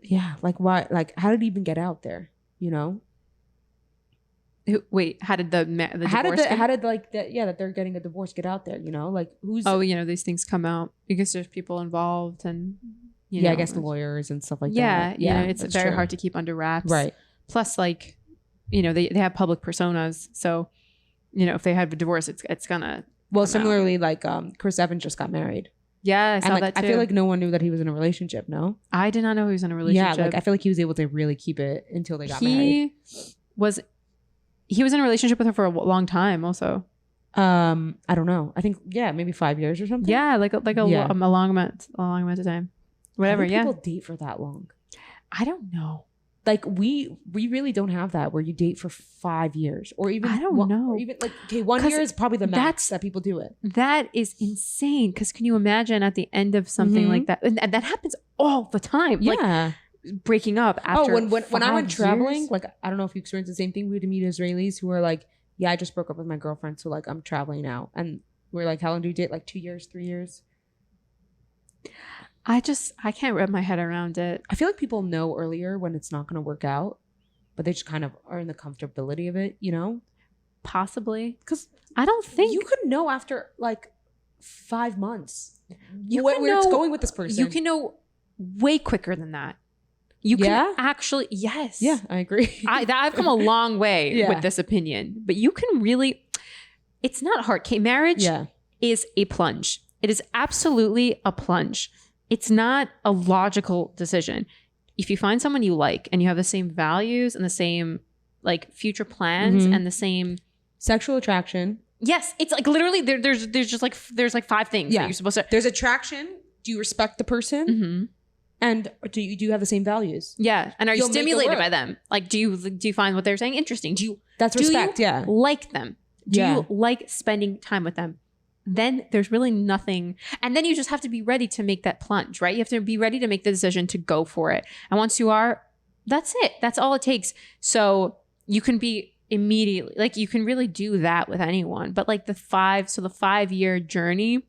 Yeah, like why? Like how did he even get out there? You know. Wait, how did the that they're getting a divorce get out there? You know, like who's? Oh, you know, these things come out because there's people involved and you know, I guess lawyers and stuff like that. Yeah, it's very hard to keep under wraps. Right. Plus, like, you know, they have public personas, so you know if they have a divorce, it's gonna. Well, similarly, like Chris Evans just got married. Yeah, I saw that too. I feel like no one knew that he was in a relationship. No, I did not know he was in a relationship. Yeah, like I feel like he was able to really keep it until they got married. He was in a relationship with her for a long time. Also, I don't know. I think maybe 5 years or something. Yeah, like a long amount of time. Whatever. How do people date for that long? I don't know. Like we really don't have that where you date for 5 years or even I don't know. Or even like 1 year is probably the max that people do it. That is insane. Because can you imagine at the end of something like that? And that happens all the time. Yeah. Like breaking up after. When I went traveling, like I don't know if you experienced the same thing. We would meet Israelis who were like, I just broke up with my girlfriend, so like I'm traveling now. And we're like, how long do you date? Like 2 years, 3 years? I can't wrap my head around it. I feel like people know earlier when it's not going to work out, but they just kind of are in the comfortability of it, you know? Possibly. Because I don't think... You could know after like 5 months where it's going with this person. You can know way quicker than that. You can actually, yes. Yeah, I agree. I've come a long way with this opinion, but you can really, it's not hard. Okay, marriage is a plunge. It is absolutely a plunge. It's not a logical decision. If you find someone you like and you have the same values and the same like future plans and the same sexual attraction. Yes, it's like literally there's just like there's like 5 things that you're supposed to. There's attraction. Do you respect the person? And do you have the same values? Yeah, and are you stimulated by them? Like, do you find what they're saying interesting? That's respect? You like them? Do you like spending time with them? Then there's really nothing. And then you just have to be ready to make that plunge, right? You have to be ready to make the decision to go for it. And once you are, that's it. That's all it takes. So you can be immediately, like you can really do that with anyone. But like the 5-year journey,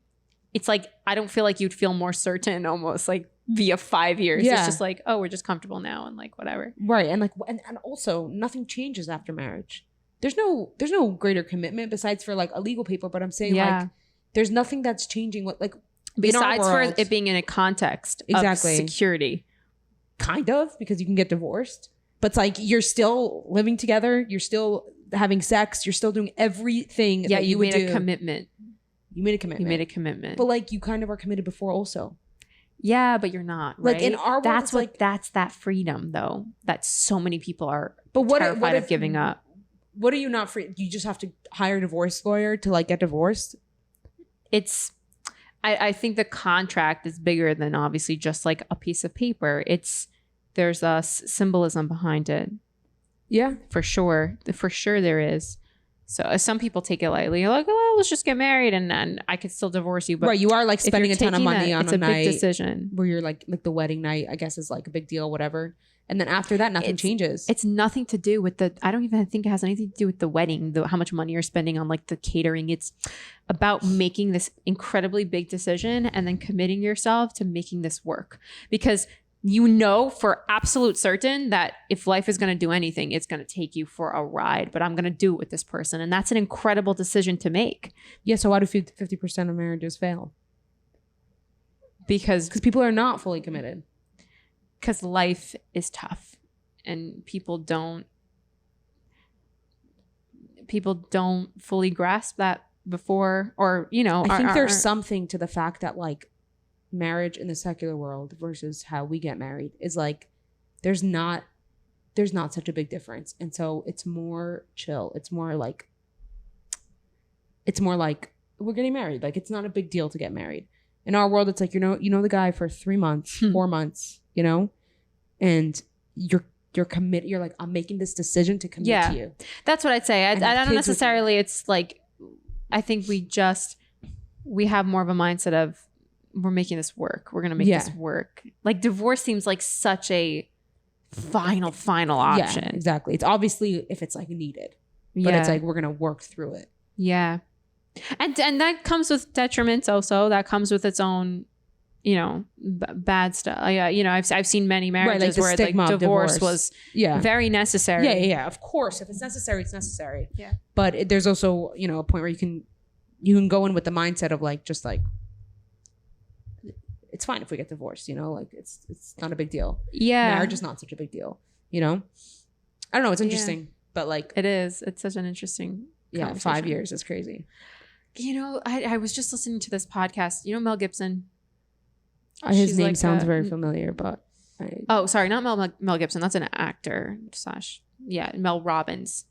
it's like, I don't feel like you'd feel more certain almost like via 5 years. It's just like, oh, we're just comfortable now and like whatever. Right. And like, and also nothing changes after marriage. There's no greater commitment besides for like a legal paper. But I'm saying like, there's nothing that's changing. What like besides for it being in a context of security, kind of, because you can get divorced, but it's like you're still living together, you're still having sex, you're still doing everything. Yeah, you made a commitment. You made a commitment. But like you kind of are committed before also. Yeah, but you're not. Right? Like in our world, that's that freedom though that so many people are terrified of giving up. What are you not free? You just have to hire a divorce lawyer to like get divorced. I think the contract is bigger than obviously just like a piece of paper. There's a symbolism behind it. Yeah, for sure. For sure there is. So some people take it lightly. You're like, oh, let's just get married and I could still divorce you. But right, you are like spending a ton of money on it's a big decision. Where you're like the wedding night, I guess, is like a big deal, whatever. And then after that, nothing changes. It's nothing to do with I don't even think it has anything to do with the wedding, how much money you're spending on like the catering. It's about making this incredibly big decision and then committing yourself to making this work. Because you know for absolute certain that if life is going to do anything, it's going to take you for a ride. But I'm going to do it with this person. And that's an incredible decision to make. Yeah, so why do 50% of marriages fail? Because people are not fully committed. Because life is tough and people don't fully grasp that before, or, you know. I think there's something to the fact that like marriage in the secular world versus how we get married is like, there's not such a big difference. And so it's more chill. It's more like we're getting married. Like it's not a big deal to get married. In our world, it's like, you know the guy for 3 months, 4 months, you know, and you're committed. You're like, I'm making this decision to commit to you. That's what I'd say. I don't necessarily. It's like, I think we have more of a mindset of we're making this work. We're gonna make this work. Like divorce seems like such a final option. Yeah, exactly. It's obviously if it's like needed, but it's like we're gonna work through it. Yeah. And that comes with detriments also. That comes with its own, you know, bad stuff. You know, I've seen many marriages where like divorce was very necessary. Yeah. Of course, if it's necessary, it's necessary. Yeah. But there's also, you know, a point where you can go in with the mindset of like just like it's fine if we get divorced. You know, like it's not a big deal. Yeah. Marriage is not such a big deal. You know, I don't know. It's interesting, but like it is. It's such an interesting. 5 years is crazy. You know, I was just listening to this podcast. You know Mel Gibson? His name sounds very familiar, but... sorry, not Mel Gibson. That's an actor / Mel Robbins.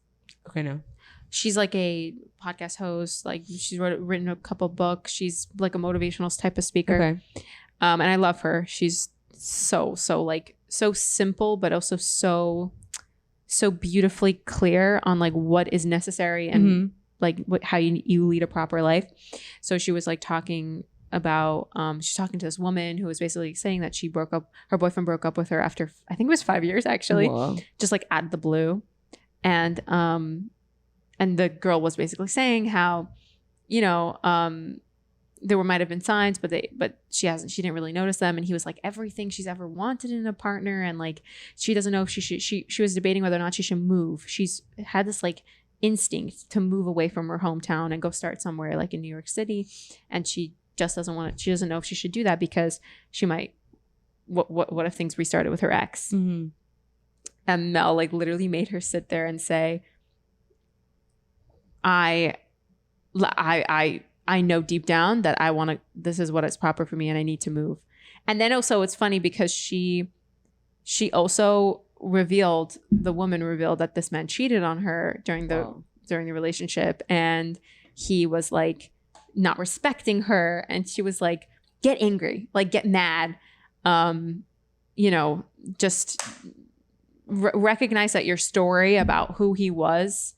Okay, no. She's like a podcast host. Like she's written a couple books. She's like a motivational type of speaker. Okay. And I love her. She's so simple, but also so beautifully clear on like what is necessary and like how you lead a proper life. So she was like talking about she's talking to this woman who was basically saying that her boyfriend broke up with her after I think it was 5 years actually. Whoa. Just like out of the blue. And the girl was basically saying how, you know, there might have been signs, but she didn't really notice them. And he was like, everything she's ever wanted in a partner. And like, she doesn't know if she was debating whether or not she should move. She's had this like instinct to move away from her hometown and go start somewhere like in New York City. And she just doesn't want it. She doesn't know if she should do that because she might what if things restarted with her ex? Mm-hmm. And Mel like literally made her sit there and say, I know deep down that I want to, this is what is proper for me and I need to move. And then also it's funny because she also the woman revealed that this man cheated on her during the relationship, and he was like not respecting her, and she was like, get angry, like get mad, just recognize that your story about who he was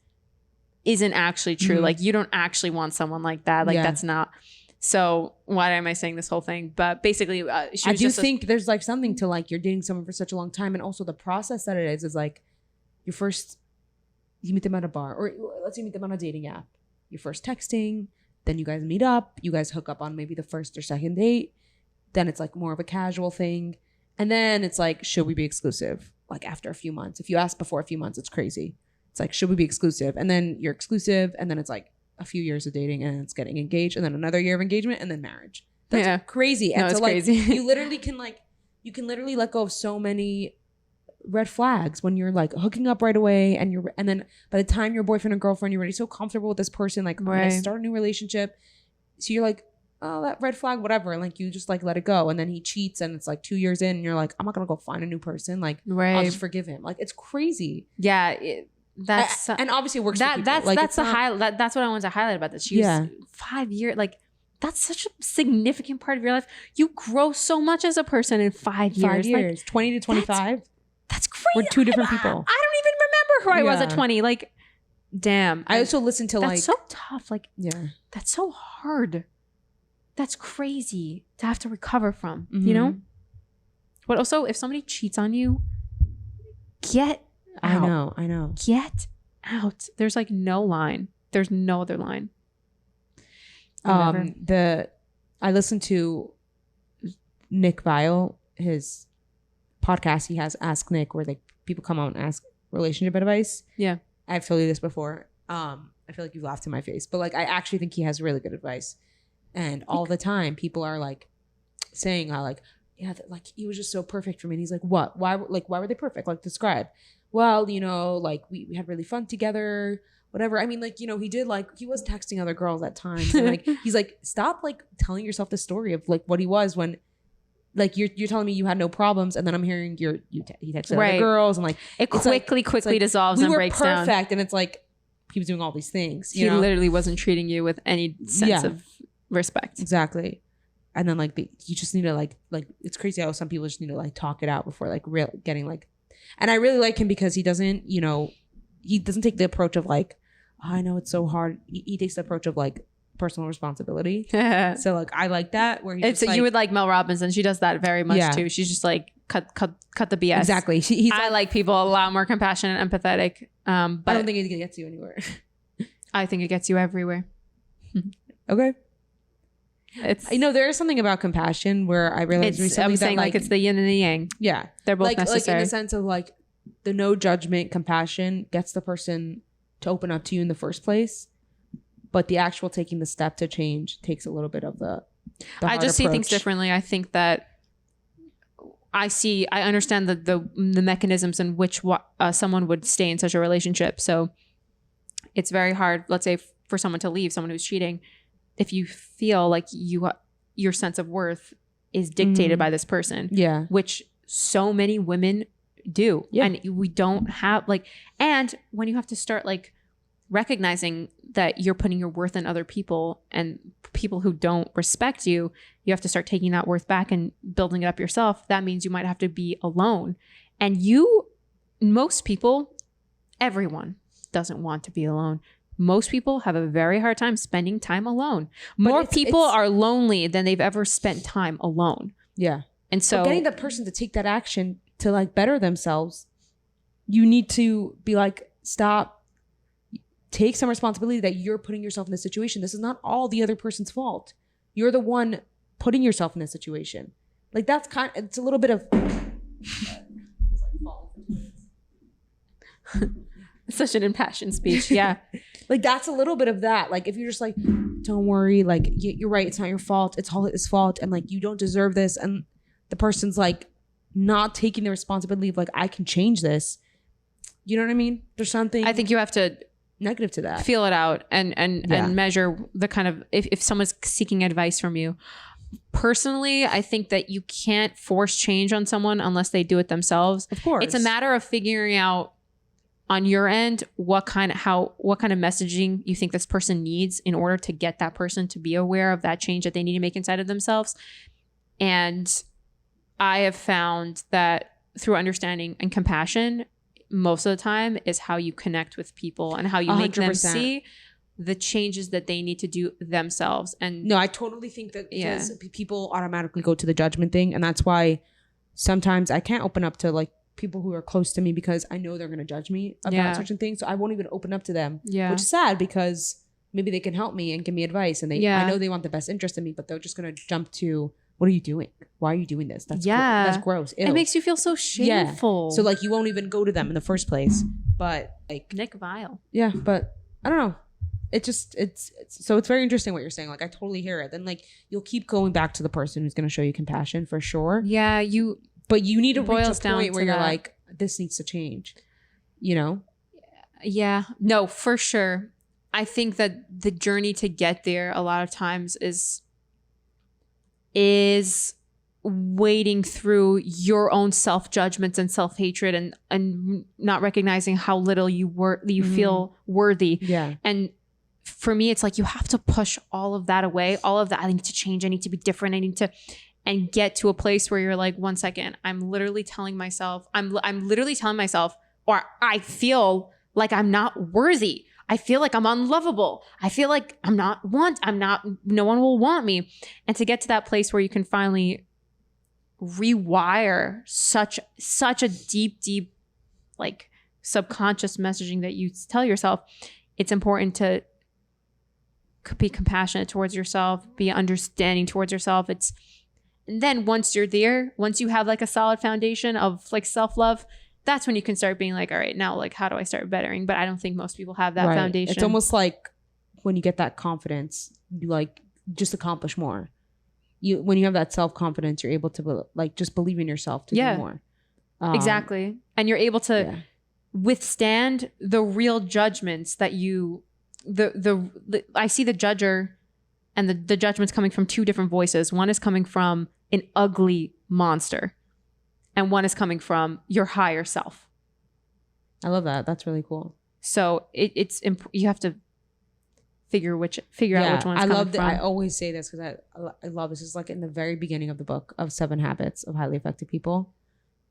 isn't actually true. Like you don't actually want someone like that. Like that's not. So why am I saying this whole thing? But basically, I do think there's like something to like you're dating someone for such a long time, and also the process that it is like you meet them at a bar, or let's say you meet them on a dating app. You're first texting, then you guys meet up, you guys hook up on maybe the first or second date, then it's like more of a casual thing, and then it's like, should we be exclusive? Like after a few months, if you ask before a few months, it's crazy. It's like, should we be exclusive? And then you're exclusive, and then it's like a few years of dating, and it's getting engaged, and then another year of engagement, and then marriage. That's crazy. And no, so it's like crazy. you can literally let go of so many red flags when you're like hooking up right away, and then by the time you're boyfriend or girlfriend, you're already so comfortable with this person, like I'm gonna start a new relationship. So you're like, oh, that red flag, whatever, and like you just like let it go, and then he cheats, and it's like 2 years in, and you're like, I'm not gonna go find a new person, like I'll just forgive him. Like it's crazy. Yeah. That's and obviously it works. That's the highlight. That's what I wanted to highlight about this. She was 5 years. Like that's such a significant part of your life. You grow so much as a person in 5 years. 5 years, like, 20 to 25. That's crazy. We're two different people. I don't even remember who I was at 20. Like, damn. I also listened to that's so tough. Like, that's so hard. That's crazy to have to recover from. Mm-hmm. You know. But also, if somebody cheats on you, get out. I know. Get out. There's like no line. There's no other line. I listened to Nick Viall, his podcast. He has Ask Nick, where people come out and ask relationship advice. Yeah. I've told you this before. I feel like you laughed in my face, but like I actually think he has really good advice. And all the time people are like saying how like, yeah, like he was just so perfect for me. And he's like, what? Why were they perfect? Like describe. Well, like we had really fun together, whatever. I mean, like, he was texting other girls at times. And like, he's like, stop like telling yourself the story of like what he was when like you're telling me you had no problems. And then I'm hearing he texted other girls, and like it quickly dissolves and breaks down. We were perfect. And it's like, he was doing all these things. He literally wasn't treating you with any sense of respect. Exactly. And then like you just need to like it's crazy how some people just need to like talk it out before like getting like. And I really like him because he doesn't take the approach of like, oh, I know it's so hard. He takes the approach of like personal responsibility. So like I like that, where he's you would like Mel Robbins, and she does that very much too. She's just like cut the BS. Exactly. I like people a lot more compassionate and empathetic. But I don't think it gets you anywhere. I think it gets you everywhere. Okay. There is something about compassion where I realized recently I'm saying like it's the yin and the yang. Yeah. They're both necessary. Like in the sense of like the no judgment compassion gets the person to open up to you in the first place. But the actual taking the step to change takes a little bit of the I just see things differently. I think that I understand the mechanisms in which someone would stay in such a relationship. So it's very hard, let's say, for someone to leave, someone who's cheating, if you feel like your sense of worth is dictated by this person. Yeah. Which so many women do. Yeah. And we don't have and when you have to start recognizing that you're putting your worth in other people and people who don't respect you, you have to start taking that worth back and building it up yourself. That means you might have to be alone. And most people, everyone doesn't want to be alone. Most people have a very hard time spending time alone. More people are lonely than they've ever spent time alone. Yeah. And so getting the person to take that action to better themselves, you need to be stop, take some responsibility that you're putting yourself in this situation. This is not all the other person's fault. You're the one putting yourself in this situation. That's it's a little bit of such an impassioned speech. Yeah. That's a little bit of that. If you're just don't worry, you're right, it's not your fault, it's all his fault, and you don't deserve this, and the person's not taking the responsibility of like, I can change this. You know what I mean? There's something I think you have to negative to that. Feel it out and measure the kind of, if someone's seeking advice from you. Personally, I think that you can't force change on someone unless they do it themselves. Of course. It's a matter of figuring out on your end what kind of messaging you think this person needs in order to get that person to be aware of that change that they need to make inside of themselves. And I have found that through understanding and compassion, most of the time is how you connect with people and how you 100%. Make them see the changes that they need to do themselves. And no, I totally think that people automatically go to the judgment thing. And that's why sometimes I can't open up to like people who are close to me because I know they're going to judge me about certain things. So I won't even open up to them, which is sad because maybe they can help me and give me advice. And I know they want the best interest in me, but they're just going to jump to, what are you doing? Why are you doing this? That's gross. Ew. It makes you feel so shameful. Yeah. So like you won't even go to them in the first place. But like Nick Vile. Yeah, but I don't know. So it's very interesting what you're saying. Like I totally hear it. Then like you'll keep going back to the person who's going to show you compassion for sure. Yeah, but you need to reach a point where you're like, this needs to change. You know? Yeah. No, for sure. I think that the journey to get there a lot of times is wading through your own self-judgments and self-hatred and not recognizing how little you feel worthy. Yeah. And for me, it's like you have to push all of that away. All of that. I need to change. I need to be different. I need to, and get to a place where you're like, 1 second, I'm literally telling myself, or I feel like I'm not worthy. I feel like I'm unlovable. I feel like no one will want me. And to get to that place where you can finally rewire such a deep, like subconscious messaging that you tell yourself, it's important to be compassionate towards yourself, be understanding towards yourself. And then once you're there, once you have like a solid foundation of like self-love, that's when you can start being like, all right, now like how do I start bettering? But I don't think most people have that foundation. It's almost like when you get that confidence, you like just accomplish more. When you have that self-confidence, you're able to like just believe in yourself to do more. Exactly. And you're able to withstand the real judgments that I see the judger and the judgment's coming from two different voices. One is coming from an ugly monster and one is coming from your higher self. I love that. That's really cool. So you have to figure out which one's coming from. I always say this because I love this. It's like in the very beginning of the book of 7 Habits of Highly Effective People,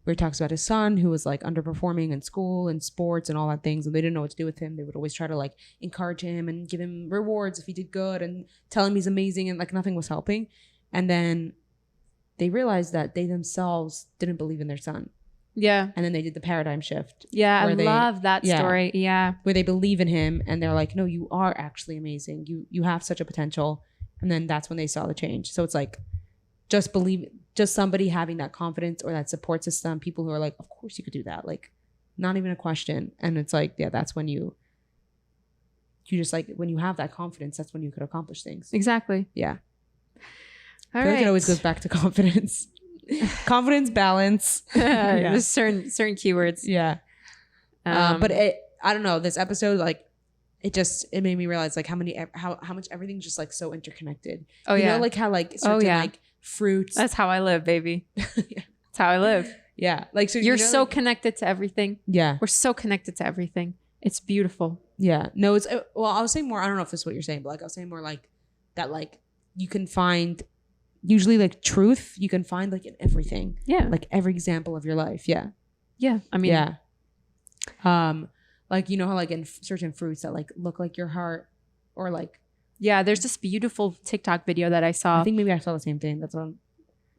where he talks about his son who was like underperforming in school and sports and all that things, and they didn't know what to do with him. They would always try to like encourage him and give him rewards if he did good and tell him he's amazing, and like nothing was helping. And then they realized that they themselves didn't believe in their son. Yeah. And then they did the paradigm shift. Yeah, I love that story. Yeah. Where they believe in him and they're like, no, you are actually amazing. You have such a potential. And then that's when they saw the change. So it's like just somebody having that confidence or that support system, people who are like, of course you could do that. Like not even a question. And it's like, yeah, that's when you just like, when you have that confidence, that's when you could accomplish things. Exactly. Yeah. All right. Like it always goes back to confidence. Confidence, balance. There's certain keywords. Yeah. But I don't know, this episode, like it made me realize like how much everything's just like so interconnected. Oh, you know, like how like certain like fruits. That's how I live, baby. That's how I live. Yeah. Like so you're so connected to everything. Yeah. We're so connected to everything. It's beautiful. Yeah. No, it's I was saying more, I don't know if this is what you're saying, but like I was saying more like that like you can find usually like truth you can find like in everything. Yeah. Like every example of your life. Yeah. Yeah. I mean, yeah. Like, you know how like in certain fruits that like look like your heart or like. Yeah. There's this beautiful TikTok video that I saw. I think maybe I saw the same thing. That's on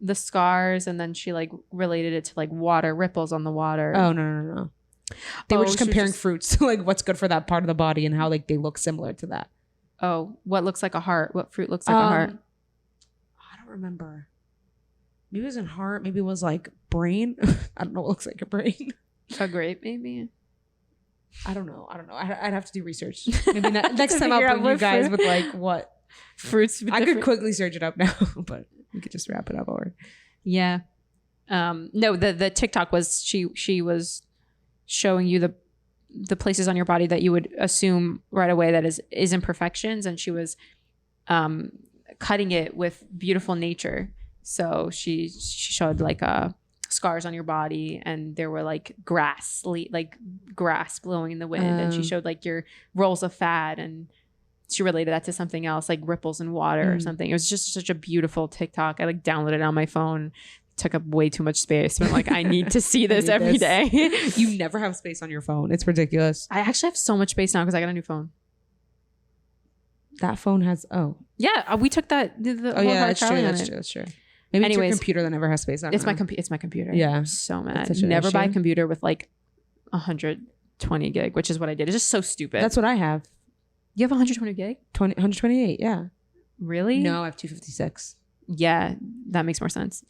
the scars. And then she like related it to like water, ripples on the water. Oh, no. They were just comparing fruits to like what's good for that part of the body and how like they look similar to that. Oh, what looks like a heart? What fruit looks like a heart? I don't remember. Maybe it wasn't heart. Maybe it was like brain. I don't know what looks like a brain. A grape, maybe. I don't know. I'd have to do research. Maybe next time I'll bring you guys with like what fruits. I could quickly search it up now, but we could just wrap it up. Or yeah. No, the TikTok was she was showing you the places on your body that you would assume right away that is imperfections, and she was cutting it with beautiful nature. So she showed like scars on your body, and there were like grass blowing in the wind, and she showed like your rolls of fat, and she related that to something else like ripples in water or something. It was just such a beautiful TikTok. I like downloaded it on my phone. It took up way too much space, but I'm like, I need to see this every day. You never have space on your phone. It's ridiculous. I actually have so much space now because I got a new phone. That phone has yeah, we took that. That's true. Maybe it's your computer that never has space on it. It's my computer. Yeah, I'm so mad. Never buy a computer with like 120 gig, which is what I did. It's just so stupid. That's what I have. You have 120 gig? 128. Yeah. Really? No, I have 256. Yeah, that makes more sense.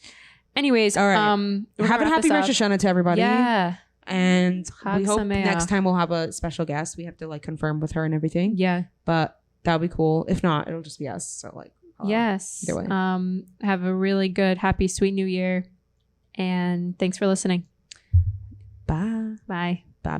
Anyways, all right. Have a happy Rosh Hashana to everybody. Yeah. And we hope next time we'll have a special guest. We have to like confirm with her and everything. Yeah. But that'll be cool. If not, it'll just be us. So like. Yes. Either way. Have a really good, happy, sweet new year. And thanks for listening. Bye. Bye.